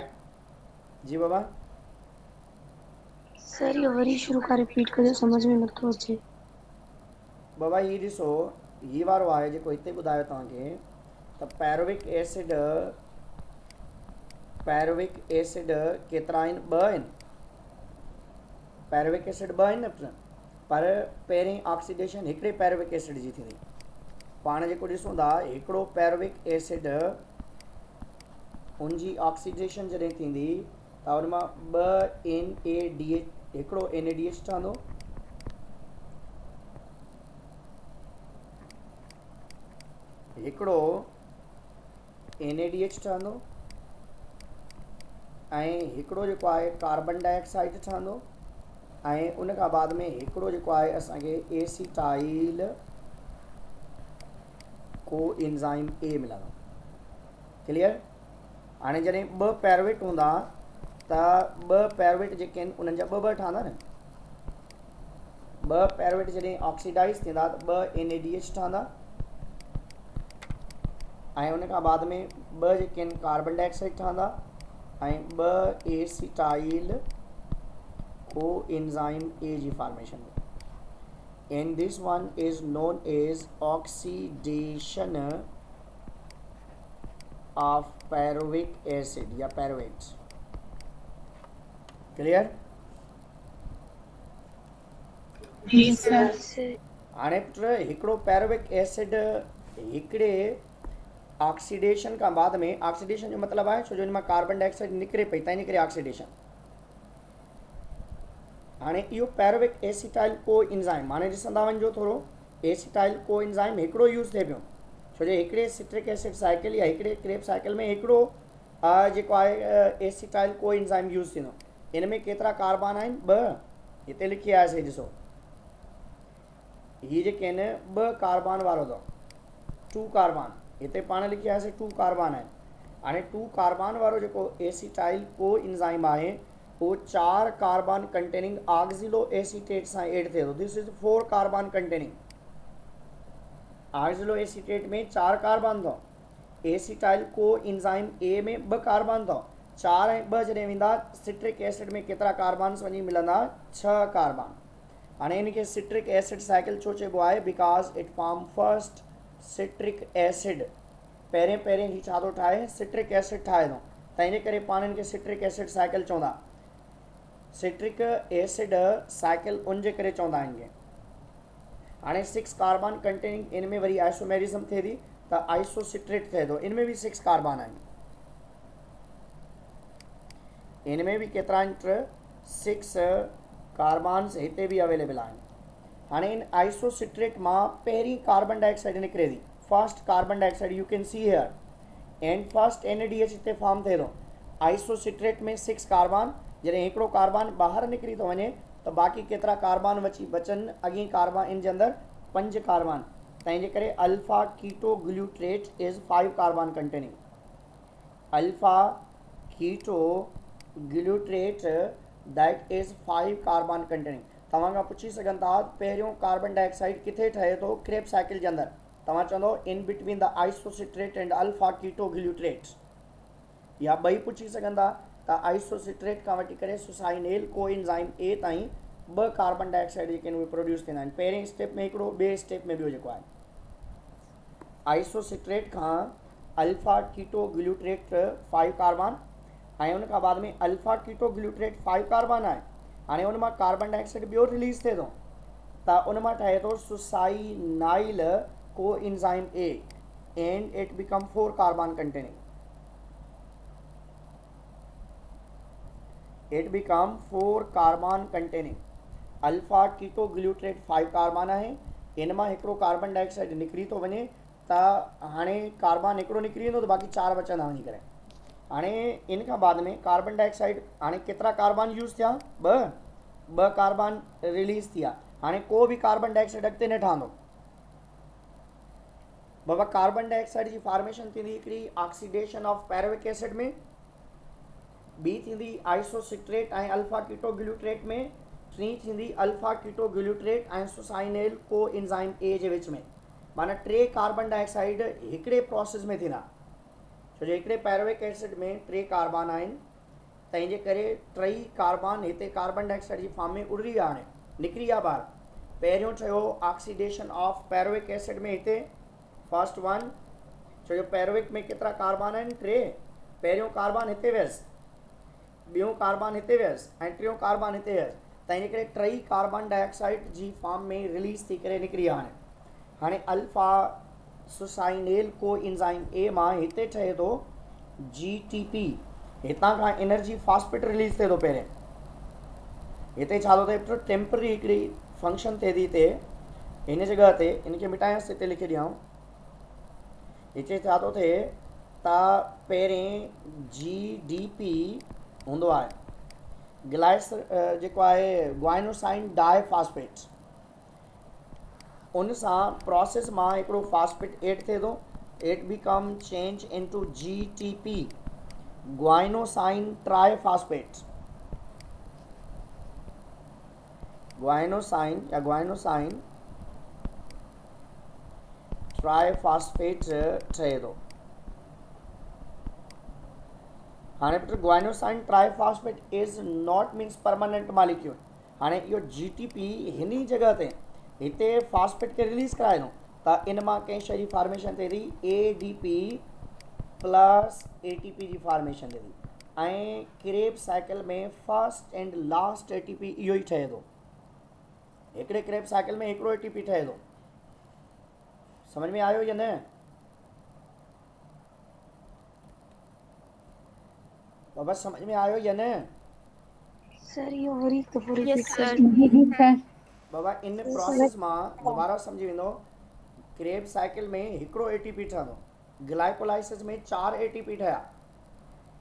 जी बाबा। सर ये वरी शुरू का रिपीट करियो, समझ में नथो अचे। बाबा ही ॾिसो, ही वारो आहे जेको हिते ॿुधायो तव्हांखे, त पैरोविक एसिड केतिरा आहिनि? 2 आहिनि। पैरोविक एसिड 2 आहिनि न, पर पहिरें ऑक्सीडेशन हिकिड़े पैरोविक एसिड जी थींदी। पाण जेको ॾिसूं था, हिकिड़ो पैरोविक एसिड उनजी ऑक्सीडेशन जॾहिं थींदी त उन मां 2 NADH, हिकिड़ो NADH ठहंदो, हिकिड़ो NADH ठहंदो, ऐं हिकिड़ो जेको आहे कार्बन डाइऑक्साइड ठहंदो, ऐं उन खां बाद में हिकिड़ो जेको आहे असांखे एसीटाइल को इंजाइम A मिलंदो। क्लियर? हाणे जॾहिं 2 पैरोवेट हूंदा त 2 पैरोवेट जेके आहिनि उन्हनि जा 2 ठहंदा न। 2 पैरोवेट जॾहिं ऑक्सीडाइज़ थींदा त 2 NADH ठहंदा, ऐं उन खां बाद में 2 जेके आहिनि कार्बन डाइऑक्साइड ठहंदा, ऐं 2 एसीटाइल को इंजाइम A जी formation. And this one is known as oxidation of pyruvic acid या pyruvates। क्लियर? जी सर। हाणे पुट हिकिड़ो पैरोविक एसिड हिकिड़े ऑक्सीडेशन खां बाद में, ऑक्सीडेशन जो मतिलबु आहे छो जो हिन मां कार्बन डाइऑक्साइड निकिरे पई, तंहिं निकिरे ऑक्सीडेशन। हाणे इहो पैरोविक एसिटाइल को इंजाइम हाणे ॾिसंदा वञिजो थोरो एसिटाइल को इंजाइम हिकिड़ो यूज़ थिए पियो छो जो हिकिड़े सिट्रिक एसिड साइकिल या हिकिड़े क्रेब साइकिल में हिकिड़ो जेको आहे एसिटाइल को इंजाइम यूज़ थींदो इन में केतिरा कार्बन आहिनि 2 हिते लिखी आयासीं ॾिसो हीअ जेके आहिनि 2 कार्बन वारो अथव 2 कार्बन हिते पाण लिखी आयासीं 2 कार्बन आहिनि हाणे 2 कार्बन वारो जेको एसिटाइल को इंजाइम आहे वो 4 कार्बन कंटेनिंग ऑक्सिलो एसीटेट सां एड थिए थो this is 4 carbon containing oxalo acetate में 4 कार्बन अथव एसिटाइल को इंजाइम ए में 2 कार्बन अथव 4 ऐं 2 जॾहिं वेंदा सिट्रिक एसिड में केतिरा कार्बन्स वञी मिलंदा 6 कार्बन हाणे इनखे सिट्रिक एसिड साइकिल छो चइबो आहे because it form first citric acid पहिरें ही छा थो ठाहे सिट्रिक एसिड ठाहे थो त इन करे पाण इनखे सिट्रिक एसिड साइकिल चवंदा सिट्रिक एसिड साइकिल उन जे करे चवंदा आहिनि हाणे 6 कार्बन कंटेनिंग इन में वरी आइसोमेरिज्म थिए थी त आइसोसिट्रेट थिए थो इन में भी 6 कार्बन आहिनि इन में भी केतिरा आहिनि 6 कार्बन्स हिते भी अवेलेबल आहिनि हाणे इन आइसोसिट्रेट मां पहिरीं कार्बन डाइऑक्साइड निकिरे थी first carbon dioxide U can see here and first NaDH हिते फॉर्म थिए थो आइसोसिट्रेट में 6 कार्बन जॾहिं हिकिड़ो कार्बन ॿाहिरि निकिरी थो वञे त बाक़ी केतिरा कार्बन बचनि अॻे कार्बन इन जे अंदरि 5 कार्बन तंहिंजे करे alpha keto glutarate is 5 carbon containing alpha keto glutarate that is 5 carbon containing तव्हां खां पुछी सघनि था पहिरियों कार्बन डाइऑक्साइड किथे ठहे थो क्रेब साइकिल जे अंदरि तव्हां चवंदो in between the isocitrate and alpha keto glutarate या ॿई पुछी सघनि था त आइसोसिट्रेट खां वठी करे सुसाइनेल को इंजाइम ए ताईं 2 कार्बन डाइऑक्साइड जेके आहिनि उहे प्रोड्यूस थींदा आहिनि पहिरें स्टेप में हिकिड़ो ॿिए स्टेप में ॿियो जेको आहे आइसोसिट्रेट खां अल्फा कीटो ग्लूट्रेट 5 कार्बन ऐं उन खां बाद में अल्फा कीटो ग्लूट्रेट 5 कार्बन आहे हाणे उन मां कार्बन डाइऑक्साइड ॿियो रिलीज़ थिए थो त उन मां ठहे थो succinyl coenzyme A and it become 4 carbon containing it become 4 carbon containing alpha keto glutarate 5 carbon आहे इन मां हिकिड़ो कार्बन डाइऑक्साइड निकिरी थो वञे त हाणे कार्बन हिकिड़ो निकिरी वेंदो त बाक़ी 4 बचंदा वञी करे हाणे इन खां बाद में कार्बन डाइऑक्साइड हाणे केतिरा कार्बन यूज़ थिया 2 कार्बन रिलीज़ थिया हाणे को बि कार्बन डाइऑक्साइड अॻिते न ठहंदो बाबा कार्बन डाइऑक्साइड जी फॉर्मेशन थींदी हिकिड़ी ऑक्सीडेशन ऑफ पैरोविक एसिड में ॿी थींदी आइसोसिट्रेट ऐं अल्फा कीटो ग्लूट्रेट में टी थींदी अल्फा कीटो ग्लूट्रेट ऐं सुसाइनेल को इंजाइम ए जे विच में माना 3 कार्बन डाइऑक्साइड हिकिड़े प्रोसेस में थींदा छो जो हिकिड़े पैरोविक एसिड में 3 कार्बन आहिनि तंहिंजे करे 3 कार्बन हिते कार्बन डाइऑक्साइड जी फॉर्म में उड़री आहे हाणे निकिरी आहे ॿाहिरि पहिरियों चयो ऑक्सीडेशन ऑफ पैरोविक एसिड में हिते फर्स्ट वन छो जो पैरोविक में केतिरा कार्बन आहिनि 3 पहिरियों कार्बन हिते वियसि ॿियों कार्बन हिते वियसि ऐं टियों कार्बन हिते वियसि तंहिंजे करे 3 कार्बन डाइऑक्साइड जी फॉर्म में रिलीज़ थी करे निकिरी आहे हाणे अल्फा सुसाइनेल को इंजाइम ए मां हिते ठहे थो GTP हितां खां एनर्जी फॉस्फेट रिलीज़ थिए थो पहिरें हिते छा थो थिए टेम्पररी हिकिड़ी फंक्शन थिए थी हिते हिन जॻह ते इनखे मिटायांसि हिते लिखी ॾियां हिते छा थो थिए त पहिरें GDP हूंदो आहे ग्लाइस जेको आहे ग्वाइनोसाइन डाइफॉस्फेट उन सां प्रोसेस मां हिकिड़ो फॉस्फेट एड थिए थो it become change into GTP guanosine triphosphate guanosine triphosphate ठहे थो हाणे but guanosine triphosphate is not means permanent molecule हाणे इहो GTP हिन जगह ते हिते फॉस्फेट खे रिलीज़ कराए थो त इन मां कंहिं शइ जी फॉर्मेशन थिए थी ADP प्लस ATP जी फॉर्मेशन थिए थी ऐं क्रेब साइकिल में फर्स्ट एंड लास्ट ATP इहो ई ठहे थो हिकिड़े क्रेब साइकिल में हिकिड़ो ATP ठहे थो समझ में आयो या न बाबा समझ में आयो या न सर ये और एक दफ़ो यस रिपीट सर कर बाबा इन प्रोसेस मां दोबारा सम्झी वेंदो क्रेब साइकिल में हिकिड़ो एटीपी ठहंदो ग्लाइकोलाइसिस में 4 एटीपी ठहिया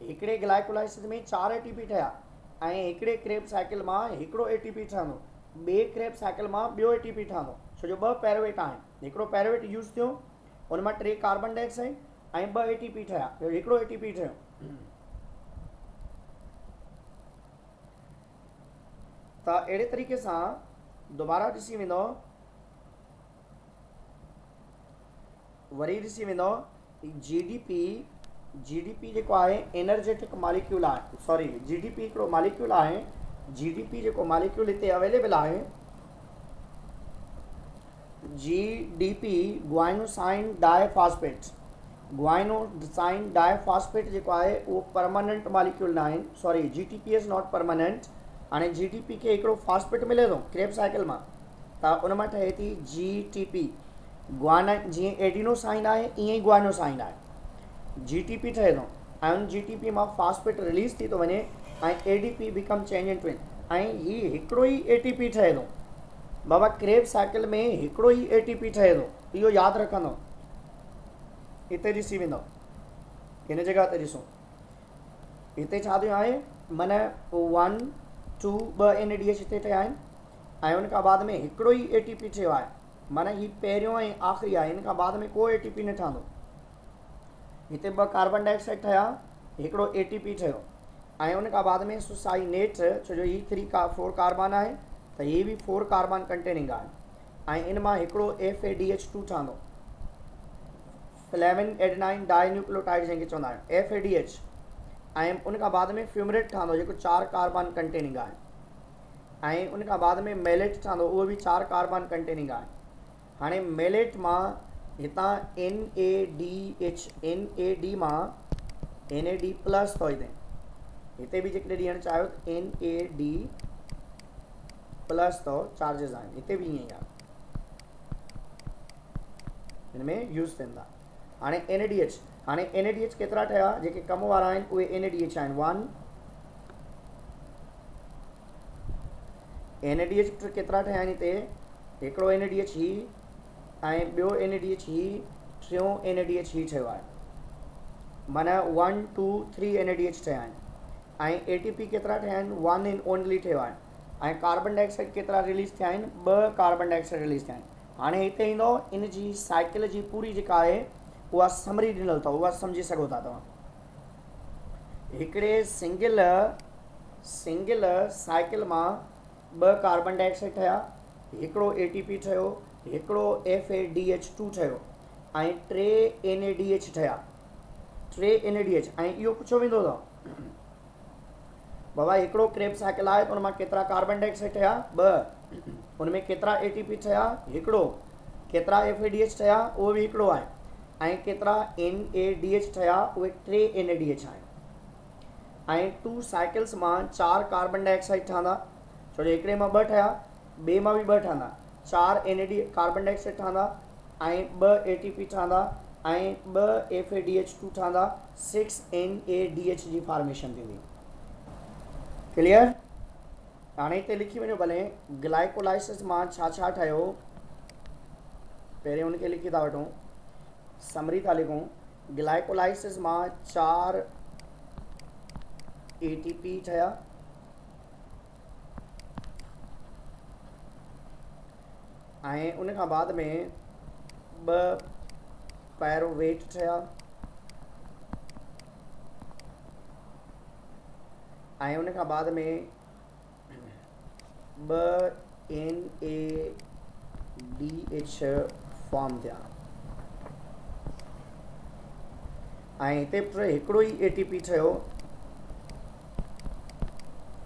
हिकिड़े ग्लाइकोलाइसिस में 4 एटीपी ठहिया ऐं हिकिड़े क्रेब साइकिल मां हिकिड़ो एटीपी ठहंदो ॿिए क्रेब साइकिल मां ॿियो एटीपी ठहंदो छो जो 2 पैरोवेट आहिनि हिकिड़ो पैरोवेट यूज़ थियो उन मां 3 कार्बन डाइऑक्साइड ऐं 2 एटीपी ठहिया हिकिड़ो एटीपी ठहियो त अहिड़े तरीक़े सां दोबारा ॾिसी वेंदो वरी ॾिसी वेंदो जीडीपी जेको आहे एनर्जेटिक मॉलिक्यूल आहे सॉरी जीडीपी हिकिड़ो मॉलिक्यूल आहे जीडीपी जेको मॉलिक्यूल हिते अवेलेबल आहे जीडीपी ग्वाइनोसाइन डाइफॉस्फेट ग्वाइनोसाइन डाइफॉस्फेट जेको आहे उहो परमानेंट मॉलिक्यूल न आहिनि sorry GTP is not permanent हाणे जीडीपी खे हिकिड़ो फॉस्फेट मिले थो क्रेब साइकिल मां त उन मां ठहे थी जीटीपी ग्वाना जीअं एडिनोसाइन आहे ईअं ई ग्वाइनोसाइन आहे जीटीपी ठहे थो ऐं उन जीटीपी मां फॉस्फेट रिलीज़ थी थो वञे ऐं ADP become change in twin ऐं हीउ हिकिड़ो ई एटीपी ठहे थो बाबा क्रेब साइकिल में हिकिड़ो ई एटीपी ठहे थो इहो यादि रखंदो हिते ॾिसी वेंदो हिन जॻह ते ॾिसो हिते छा थियो आहे माना 1 2 2 NADH हिते ठहिया आहिनि ऐं उन खां बाद में हिकिड़ो ई एटीपी ठहियो आहे माना हीउ पहिरियों ऐं आख़िरी आहे हिन खां बाद में को एटीपी न ठहंदो हिते 2 कार्बन डाइऑक्साइड ठहिया हिकिड़ो एटीपी ठहियो ऐं उन खां बाद में सुसाइनेट छो जो हीउ 4 कार्बन आहे त हीअ बि 4 कार्बन कंटेनिंग आहे ऐं इन मां हिकिड़ो FADH2 ठहंदो फ्लेविन एडेनाइन डाइन्यूक्लियोटाइड जंहिंखे चवंदा आहियूं FADH ऐं उन खां बाद में फ्यूमरेट ठहंदो जेको 4 कार्बन कंटेनिंग आहे ऐं उन खां बाद में मेलेट ठहंदो उहो बि 4 कार्बन कंटेनिंग आहे हाणे मेलेट मां हितां NAD मां NAD प्लस थो हिते बि जेकॾहिं ॾियणु चाहियो त NAD प्लस थो चार्जिस आहिनि हिते बि ईअं ई आहे हिन में यूज़ थियनि था हाणे NADH हाणे NADH केतिरा ठहिया जेके कम वारा आहिनि उहे NADH आहिनि 1 NADH केतिरा ठहिया आहिनि हिते हिकिड़ो NADH ही ऐं ॿियो NADH ही टियों NADH ही ठहियो आहे माना 1 2 3 NADH ठहिया आहिनि ऐं ATP केतिरा ठहिया आहिनि 1 एंड ओनली ठहियो आहे ऐं कार्बन डाइऑक्साइड केतिरा रिलीज़ थिया आहिनि 2 कार्बन डाइऑक्साइड रिलीज़ थिया आहिनि हाणे हिते ईंदो इन जी साइकिल जी पूरी जेका आहे उहा समरी ॾिनल अथव उहा सम्झी सघो था तव्हां हिकिड़े सिंगल साइकिल मां 2 कार्बन डाइऑक्साइड ठहिया हिकिड़ो ATP ठहियो हिकिड़ो FADH2 ठहियो ऐं 3 NADH ठहिया 3 NADH ऐं इहो पुछो वेंदो अथव बाबा हिकिड़ो क्रेब साइकिल आहे त उन मां केतिरा कार्बन डाइऑक्साइड ठहिया 2 उन में केतिरा ATP ठहिया हिकिड़ो केतिरा FADH ठहिया उहो बि हिकिड़ो आहे ऐं केतिरा NADH ठहिया उहे 3 NADH आहिनि ऐं 2 साइकिल्स मां 4 कार्बन डाइऑक्साइड ठहंदा छो जो हिकिड़े मां 2 ठहिया ॿिए मां बि 2 ठहंदा 4 NAD कार्बन डाइऑक्साइड ठहंदा ऐं 2 ATP ठहंदा ऐं 2 FADH2 ठहंदा 6 NADH जी फॉर्मेशन थींदी क्लियर हाणे हिते लिखी वञो भले ग्लाइकोलाइसिस मां छा छा ठहियो पहिरियों उनखे लिखी था वठूं समरी था लिखूं ग्लाइकोलाइसिस मां 4 ATP ठहिया ऐं उन खां बाद में 2 पायरोवेट ठहिया ऐं उन खां बाद में 2 NADH फॉर्म थिया ऐं हिते हिकिड़ो ई ATP ठहियो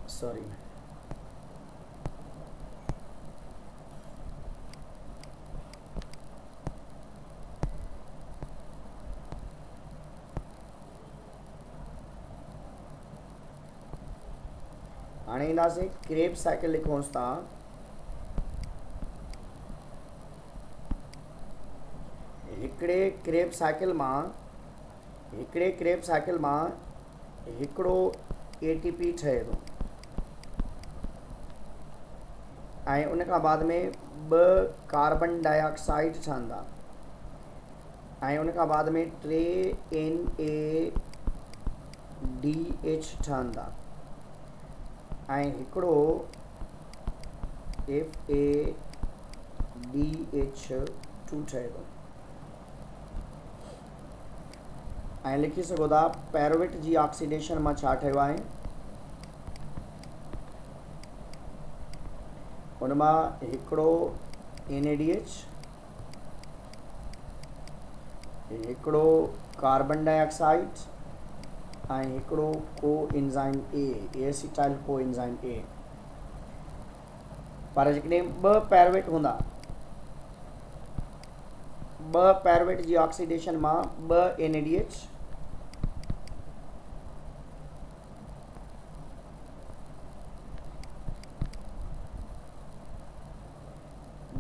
सॉरी हाणे ईंदासीं क्रेब साइकिल लिखोसि था हिकिड़े क्रेब साइकिल मां हिकिड़ो ATP ठहे थो ऐं उन खां बाद में 2 कार्बन डाइऑक्साइड ठहंदा ऐं उन खां बाद में 3 NaDH ठहंदा ऐं हिकिड़ो FADH2 ठहे थो। ऐं लिखी सघो था पैरोविट जी ऑक्सीडेशन मां छा ठहियो आहे, उन मां हिकिड़ो NaDH, हिकिड़ो कार्बन डाइऑक्साइड ऐं हिकिड़ो कोएंजाइम एसिटाइल कोएंजाइम ए। पर जेकॾहिं 2 पैरोविट हूंदा, 2 पैरोविट जी ऑक्सीडेशन मां 2 NaDH,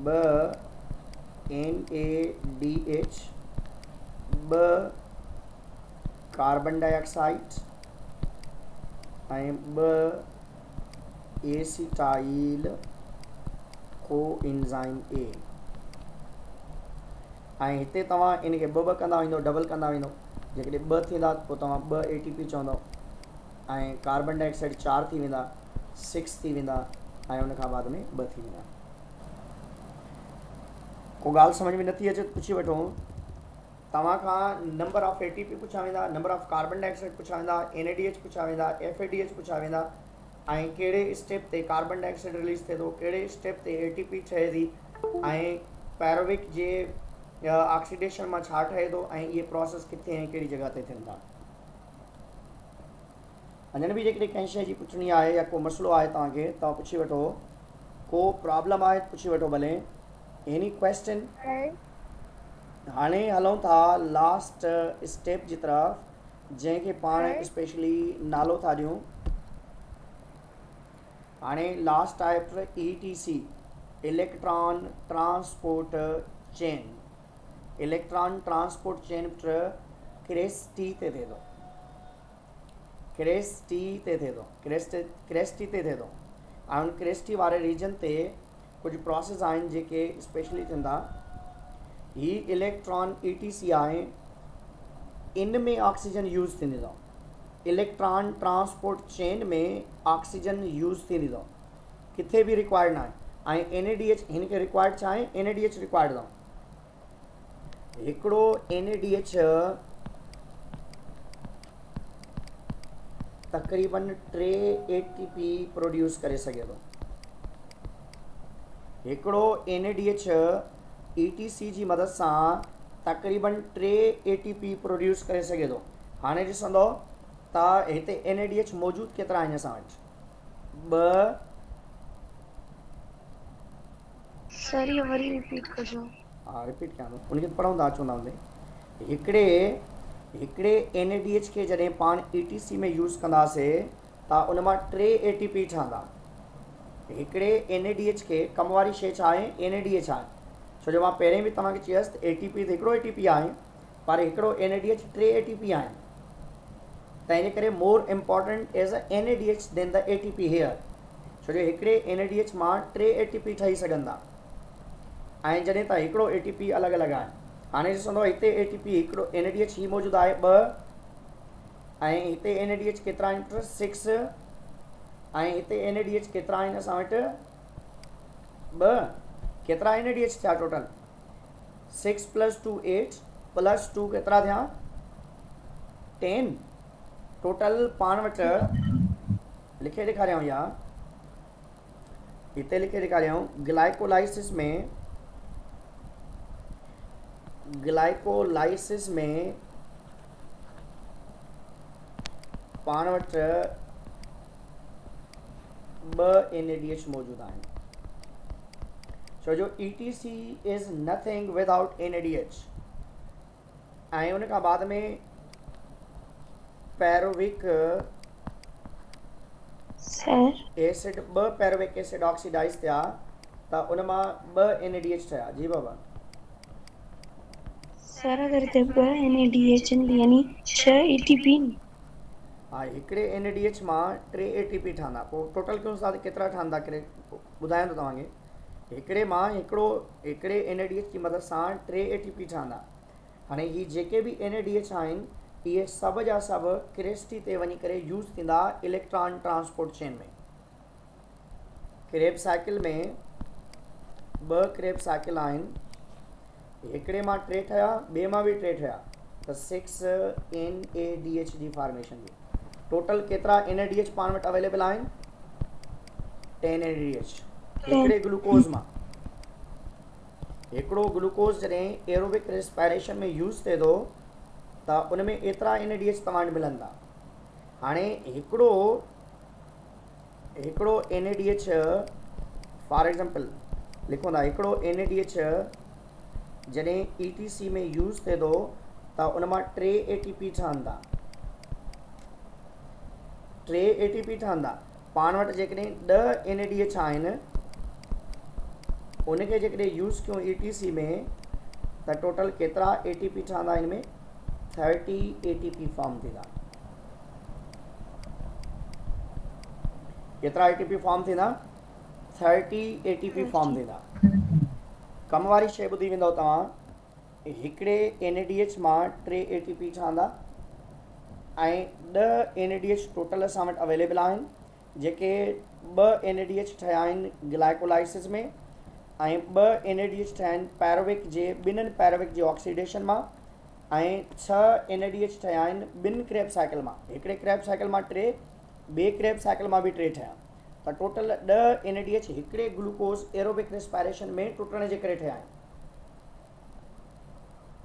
2 NaDH, 2 कार्बन डाइऑक्साइड ऐं 2 एसिटाइल कोएंजाइम ए। ऐं हिते तव्हां इनखे 2 कंदा वेंदो, डबल कंदा वेंदो। जेकॾहिं 2 थींदा पोइ तव्हां 2 ATP चवंदव ऐं कार्बन डाइऑक्साइड 4 थी वेंदा, 6 थी वेंदा ऐं उन खां बाद में 2 थी वेंदा। को ॻाल्हि सम्झ में नथी अचे पुछी वठो। तव्हां खां नंबर ऑफ ATP पुछा वेंदा, नंबर ऑफ कार्बन डाइऑक्साइड पुछा वेंदा, NaDH पुछा वेंदा, FADH पुछा वेंदा ऐं कहिड़े स्टेप ते कार्बन डाइऑक्साइड रिलीज़ थिए थो, कहिड़े स्टेप ते ATP ठहे थी ऐं पैरोविक जे ऑक्सीडेशन मां छा ठहे थो ऐं इहे प्रोसेस किथे ऐं कहिड़ी जॻह ते थियनि था। अञा बि जेकॾहिं कंहिं शइ जी पुछणी आहे या को मसइलो आहे तव्हांखे, तव्हां पुछी वठो। को प्रॉब्लम आहे पुछी वठो भले। Any question? हाणे हलूं था लास्ट स्टेप जी तरफ़, जंहिंखे पाण स्पेशली नालो था ॾियूं। हाणे लास्ट आहे ETC, electron transport chain. Electron transport chain cristae ते थिए थो, क्रेस्टी ते थिए थो, क्रेस्टी ते थिए थो ऐं उन क्रेस्टी वारे रीजन ते कुझु प्रोसेस आहिनि जेके स्पेशली थींदा। ही इलेक्ट्रॉन ETC आहे, इन में ऑक्सीजन यूज़ थींदी अथव। इलेक्ट्रॉन ट्रांसपोर्ट चेन में ऑक्सीजन यूज़ थींदी अथव, किथे बि रिक्वायर्ड न आहे। ऐं NaDH हिन खे रिक्वायर्ड छा आहे, NaDH रिक्वायर्ड अथव। हिकिड़ो NaDH तक़रीबन 3 ATP प्रोड्यूस करे सघे थो। हिकिड़ो NaDH ETC जी मदद सां तक़रीबन 3 ATP प्रोड्यूस करे सघे थो। हाणे ॾिसंदो त हिते NaDH मौजूदु केतिरा आहिनि असां वटि? 2। सर ये वरी रिपीट कजो। हाँ रिपीट कयां थो, उनखे पढ़ूं था चवंदा हूंदे। हिकिड़े NaDH खे जॾहिं पाण ETC में यूज़ कंदासीं त उन मां 3 ATP ठहंदा। हिकिड़े NaDH खे कम वारी शइ छा आहे, NaDH आहे। छो जो मां पहिरें बि तव्हांखे चयसि त ATP त हिकिड़ो ATP आहे, पर हिकिड़ो NaDH 3 ATP आहिनि। त इन करे more important as a NaDH than the ATP here. छो जो हिकिड़े NaDH मां 3 ATP ठही सघंदा ऐं जॾहिं त हिकिड़ो ATP अलॻि अलॻि आहे। हाणे ॾिसंदो हिते ATP हिकिड़ो NaDH ही मौजूदु आहे 2 ऐं हिते NaDH केतिरा आहिनि 6 ऐं हिते NaDH केतिरा आहिनि असां वटि 2। केतिरा NaDH थिया टोटल? 6 + 2 8 + 2 केतिरा थिया? 10। टोटल पाण वटि लिखे ॾेखारियऊं या हिते लिखे ॾेखारियऊं ग्लाइकोलाइसिस में पाण वटि 2 NaDH मौजूदु आहिनि। छो जो ETC is nothing without NaDH। ऐं उन खां बाद में pyruvic acid 2 pyruvic acid oxidise थिया त उन मां 2 NaDH ठहिया। जी बाबा। सर अगर 2 NaDH यानी 6 ATP। हाँ हिकिड़े NaDH मां 3 ATP ठहंदा। पोइ टोटल कयूं था त केतिरा ठहंदा? ॿुधायां थो तव्हांखे। हिकिड़े मां हिकिड़े NADH जी मदद सां 3 ATP ठहंदा। हाणे ही जेके बि NADH आहिनि इहे सभु जा सभु क्रेस्टी ते वञी करे यूज़ थींदा इलेक्ट्रॉन ट्रांसपोर्ट चेन में। क्रेब्स साइकिल में 2 क्रेब्स साइकिल आहिनि, हिकिड़े मां 3 ठहिया, ॿिए मां बि 3 ठहिया, त 6 NADH जी फॉर्मेशन जी। टोटल केतिरा NADH पाण वटि अवेलेबल आहिनि? 10 NADH। हिकिड़े ग्लूकोज़ मां हिकिड़ो ग्लूकोज़ जॾहिं एरोबिक रेस्पायरेशन में यूज़ थिए थो त उन में एतिरा NADH तव्हां वटि मिलंदा। हाणे हिकिड़ो NADH फॉर एग्ज़ाम्पल लिखो था, हिकिड़ो NADH जॾहिं ETC में यूज़ थिए थो त उन मां 3 ATP ठहंदा। 3 ATP ठहंदा। पाण वटि जेकॾहिं 10 NADH आहिनि उनखे जेकॾहिं यूज़ कयूं ETC में त टोटल केतिरा ATP ठहंदा? हिन में 30 ATP फॉर्म थींदा। केतिरा ATP फॉर्म थींदा? 30 ATP फॉर्म थींदा। कम वारी शइ ॿुधी वेंदव तव्हां, हिकिड़े NADH मां 3 ATP ठहंदा ऐं 10 NADH टोटल असां वटि अवेलेबल आहिनि, जेके 2 NADH ठहिया आहिनि ग्लाइकोलाइसिस में ऐं 2 NADH ठहिया आहिनि पैरोविक जे ॿिन्हिनि पैरोविक जे ऑक्सीडेशन मां ऐं 6 NADH ठहिया आहिनि ॿिनि क्रेब साइकिल मां। हिकिड़े क्रेब साइकिल मां 3, ॿिए क्रेब साइकिल मां बि 3 ठहिया, त टोटल 10 NADH हिकिड़े ग्लूकोज़ एरोबिक रेस्पायरेशन में टुटण जे करे ठहिया आहिनि।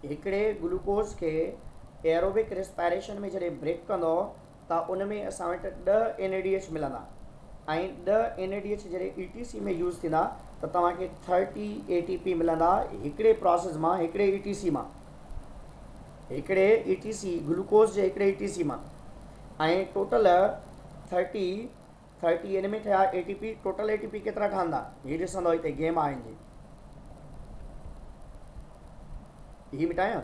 हिकिड़े ग्लूकोज़ खे एरोबिक रेस्पायरेशन में जॾहिं ब्रेक कंदो त उन में असां वटि 10 NADH मिलंदा ऐं 10 NADH जॾहिं ETC में यूज़ थींदा त तव्हांखे 30 ATP मिलंदा हिकिड़े प्रोसेस मां, हिकिड़े ETC मां, हिकिड़े ETC ग्लूकोज़ जे हिकिड़े ETC मां। ऐं टोटल 30 हिन में ठहिया ATP। टोटल ATP केतिरा ठहंदा? हीअ ॾिसंदो हिते गेम आहे हिन जी, हीअ मिटायां।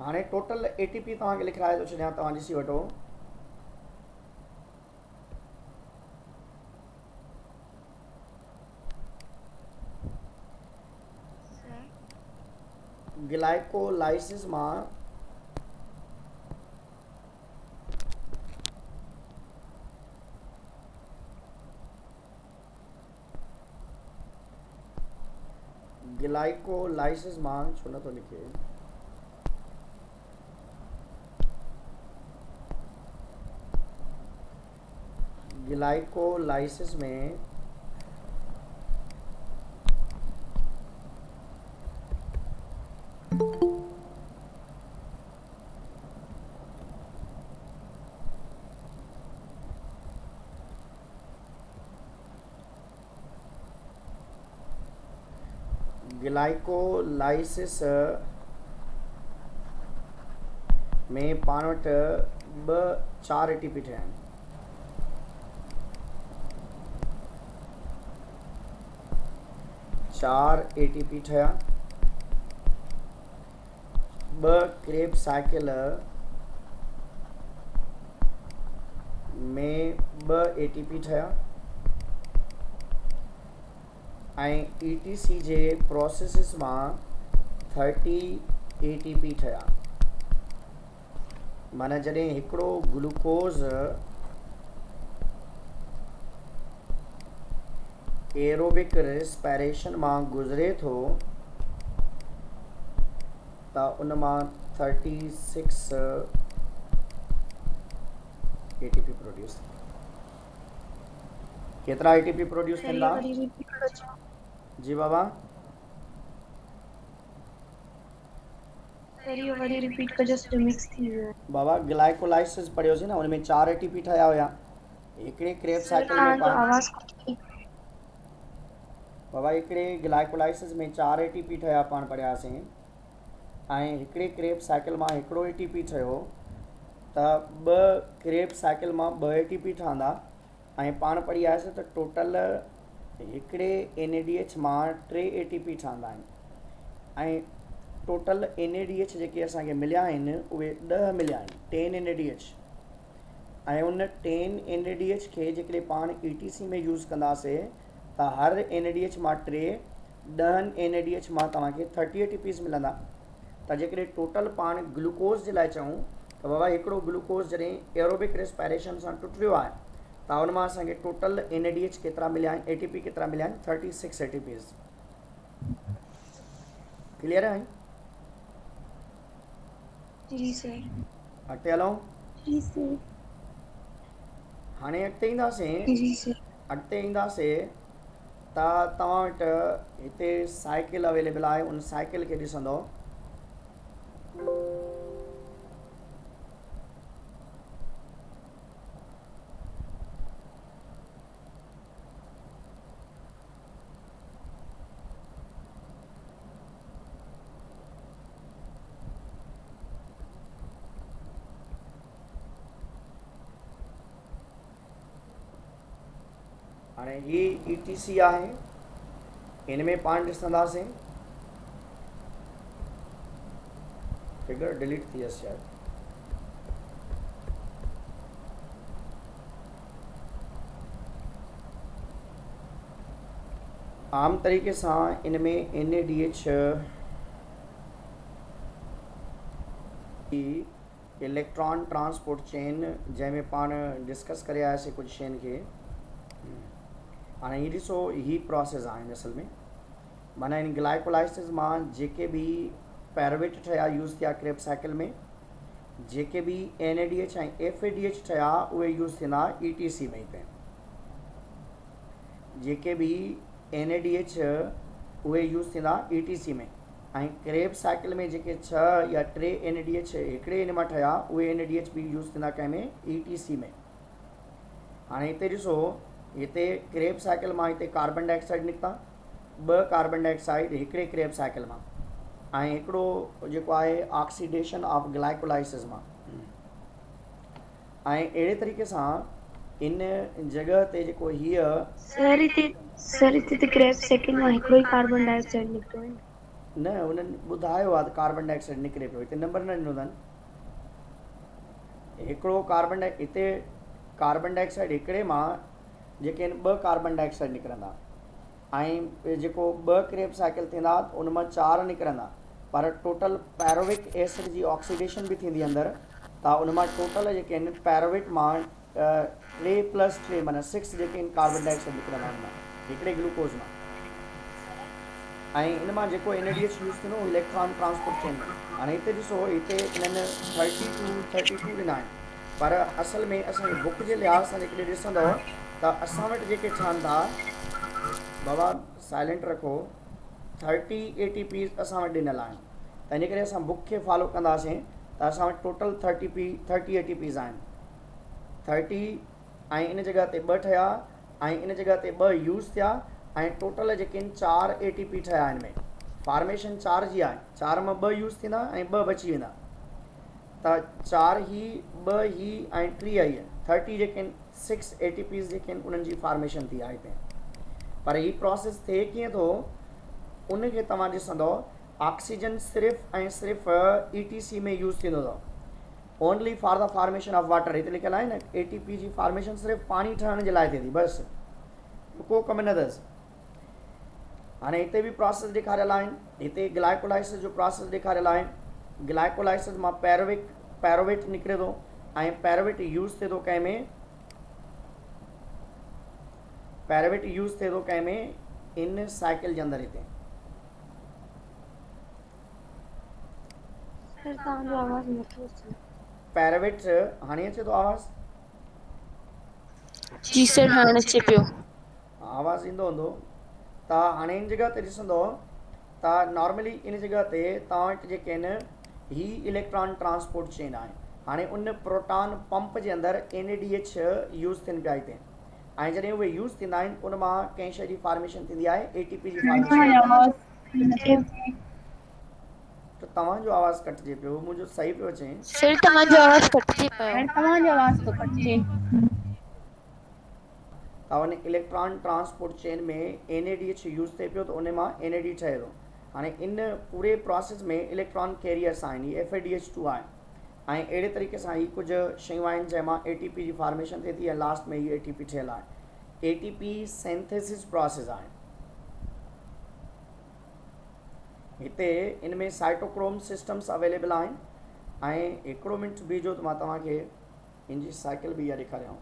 हाणे टोटल ATP तव्हांखे लिखाए थो छॾियां, तव्हां ॾिसी वठो। ग्लाइकोलाइसिस मां छो नथो लिखे? ग्लाइकोलाइसिस में में पाण वटि 4 ATP ठहिया आहिनि। 4 ATP ठहिया, 2 क्रेब साइकिल में 2 ATP ठहिया ऐं ETC जे प्रोसेसिस मां 30 ATP ठहिया। माना जॾहिं हिकिड़ो ग्लूकोज़ एरोबिक रेस्पायरेशन मां गुज़रे थो त उन मां 36 ATP प्रोड्यूस। केतिरा ATP प्रोड्यूस थींदा? जी बाबा, बाबा ग्लाइकोलाइसिस पढ़ियोसीं न, उनमें 4 ATP ठहिया हुया। हिकिड़े क्रेब साइकिल में बाबा हिकिड़े ग्लाइकोलाइसिस में 4 ATP ठहिया पाण पढ़ियासीं ऐं हिकिड़े क्रेब साइकिल मां हिकिड़ो ATP ठहियो त 2 क्रेब साइकिल मां 2 ATP ठहंदा ऐं पाण पढ़ी आयासीं त टोटल हिकिड़े NADH मां 3 ATP ठहंदा आहिनि ऐं टोटल NADH जेके असांखे मिलिया आहिनि उहे 10 मिलिया आहिनि 10 NADH। ऐं उन 10 NADH खे जेकॾहिं पाण ETC में यूज़ कंदासीं त हर NADH मां 3 10 NADH मां तव्हांखे 30 ATPs मिलंदा। त जेकॾहिं टोटल पाण ग्लूकोज़ जे लाइ चऊं त बाबा हिकिड़ो ग्लूकोज़ जॾहिं एरोबिक रेस्पायरेशन सां टुटियो आहे त उन मां असांखे टोटल NADH केतिरा मिलिया आहिनि, ATP केतिरा मिलिया आहिनि, 36 ATPs। क्लियर आहे? जी सर। अॻिते हलूं। जी सर। हाणे अॻिते ईंदासीं। जी सर। अॻिते ईंदासीं त तव्हां वटि हिते साइकिल अवेलेबल आहे, उन साइकिल खे ॾिसंदो। हाणे ही ETC आहे, इन में पाण ॾिसंदासीं फिगर डिलीट थी वियसि शायदि। आम तरीक़े सां इन में NADH इलेक्ट्रॉन ट्रांसपोर्ट चेन जंहिंमें पाण डिस्कस करे आयासीं कुझु शयुनि खे। हाणे हीअ ॾिसो, ही प्रोसेस आहिनि असल में, माना इन ग्लाइकोलाइसिस मां जेके बि पैरावेट ठहिया यूज़ थिया क्रेब साइकिल में, जेके बि NADH ऐं FADH ठहिया उहे यूज़ थींदा ETC में ई पिया। जेके बि NADH उहे यूज़ थींदा ETC में, ऐं क्रेब साइकिल में जेके 6 या 3 NADH हिकिड़े इन मां ठहिया उहे NADH बि यूज़ थींदा कंहिंमें ETC में। हाणे हिते ॾिसो, हिते क्रेब साइकिल मां हिते कार्बन डाइऑक्साइड निकिता, 2 कार्बन डाइऑक्साइड हिकिड़े क्रेब साइकिल मां, ऐं हिकिड़ो जेको आहे ऑक्सीडेशन ऑफ ग्लाइकोलाइसिस मां। ऐं अहिड़े तरीक़े सां इन जॻह ते जेको हीअ सर हिते क्रेब साइकिल मां हिकिड़ो ई कार्बन डाइऑक्साइड निकितो आहे न, उन्हनि ॿुधायो आहे त कार्बन डाइऑक्साइड निकिरे पियो, हिते नंबर न ॾिनो अथनि। हिकिड़ो हिते कार्बन डाइऑक्साइड हिकिड़े मां जेके आहिनि 2 कार्बन डाइऑक्साइड निकिरंदा, ऐं जेको 2 क्रेब साइकिल थींदा उन मां 4 निकिरंदा, पर टोटल पैरोविक एसिड जी ऑक्सीडेशन बि थींदी अंदरि, त उन मां टोटल जेके आहिनि पैरोविट मां 3+3 माना 6 जेके आहिनि कार्बन डाइऑक्साइड निकिरंदा आहिनि हिकिड़े ग्लूकोज़ मां। ऐं इन मां जेको NADH यूज़ थींदो इलेक्ट्रॉन ट्रांसपोर्ट चेन में। हाणे हिते ॾिसो, हिते इन्हनि 32 ॾिना आहिनि, पर असल में असांजी बुक जे लिहाज़ सां जेकॾहिं ॾिसंदव त असां वटि जेके ठहनि था, बाबा साइलेंट रखो, 30 ATPs असां वटि ॾिनल आहिनि। त इन करे असां बुक खे फॉलो कंदासीं त असां वटि टोटल 30 ATPs आहिनि। 30 ऐं इन जॻह ते 2 ठहिया, ऐं इन जॻह ते 2 यूज़ थिया, ऐं टोटल जेके आहिनि 4 ATP ठहिया आहिनि। में फॉर्मेशन 4 जी आहे, 4 मां 2 यूज़ थींदा ऐं 2 बची वेंदा, त 4 ही 2 ही ऐं 3 आई 30 जेके आहिनि 6 ATPs जेके आहिनि उन्हनि जी फॉर्मेशन थी आहे हिते। पर ही प्रोसेस थिए कीअं थो उनखे तव्हां ॾिसंदव, ऑक्सीजन सिर्फ़ु ऐं सिर्फ़ु ETC में यूज़ थींदो अथव, only for the formation of water. हिते लिखियलु आहे न, ATP जी फॉर्मेशन सिर्फ़ु पाणी ठहण जे लाइ थिए थी, बसि को कमु न अथसि। हाणे हिते बि प्रोसेस ॾेखारियल आहिनि, हिते ग्लाइकोलाइसिस जो प्रोसेस ॾेखारियल आहे। ग्लाइकोलाइसिस मां पैरोवेट निकिरे थो, ऐं पैरोवेट यूज़ थिए थो कंहिंमें, पैरोवेट यूज़ थिए थो कंहिंमें इन साइकिल जे अंदरि। हिते सर तव्हांजो आवाज़ नथो अचे। पैरोवेट हाणे अचे थो आवाज़? जी सर हाणे अचे पियो। आवाज़ ईंदो हूंदो। त हाणे इन जॻह ते ॾिसंदो त नॉर्मली इन जॻह ते तव्हां वटि जेके आहिनि ही इलेक्ट्रॉन ट्रांसपोर्ट चेन आहे। हाणे उन प्रोटॉन पंप जे अंदरि NADH यूज़ थियनि पिया हिते, ऐं जॾहिं उहे यूज़ थींदा आहिनि उन मां कंहिं शइ जी फॉर्मेशन थींदी आहे ATP जी फॉर्मेशन। त तव्हांजो आवाज़ कटिजे पियो, मुंहिंजो सही पियो अचे। सर तव्हांजो आवाज़ कटिजे पियो। तव्हांजो आवाज़ थो कटिजे। त उन इलेक्ट्रॉन ट्रांसपोर्ट चेन में NADH यूज़ थिए पियो त उन मां NAD ठहे थो, हाणे इन पूरे प्रोसेस में इलेक्ट्रॉन कैरियर्स आहिनि, ये FADH2 आहे ऐं अहिड़े तरीक़े सां ही कुझु शयूं आहिनि जंहिंमां ATP जी फॉर्मेशन थिए थी ऐं लास्ट में ही ATP ठहियलु आहे। ATP सिंथेसिस प्रोसेस आहे। हिते इन में साइटोक्रोम सिस्टम्स अवेलेबल आहिनि ऐं हिकिड़ो मिंट बीजो त मां तव्हांखे इन जी साइकिल बि इहा ॾेखारियांव।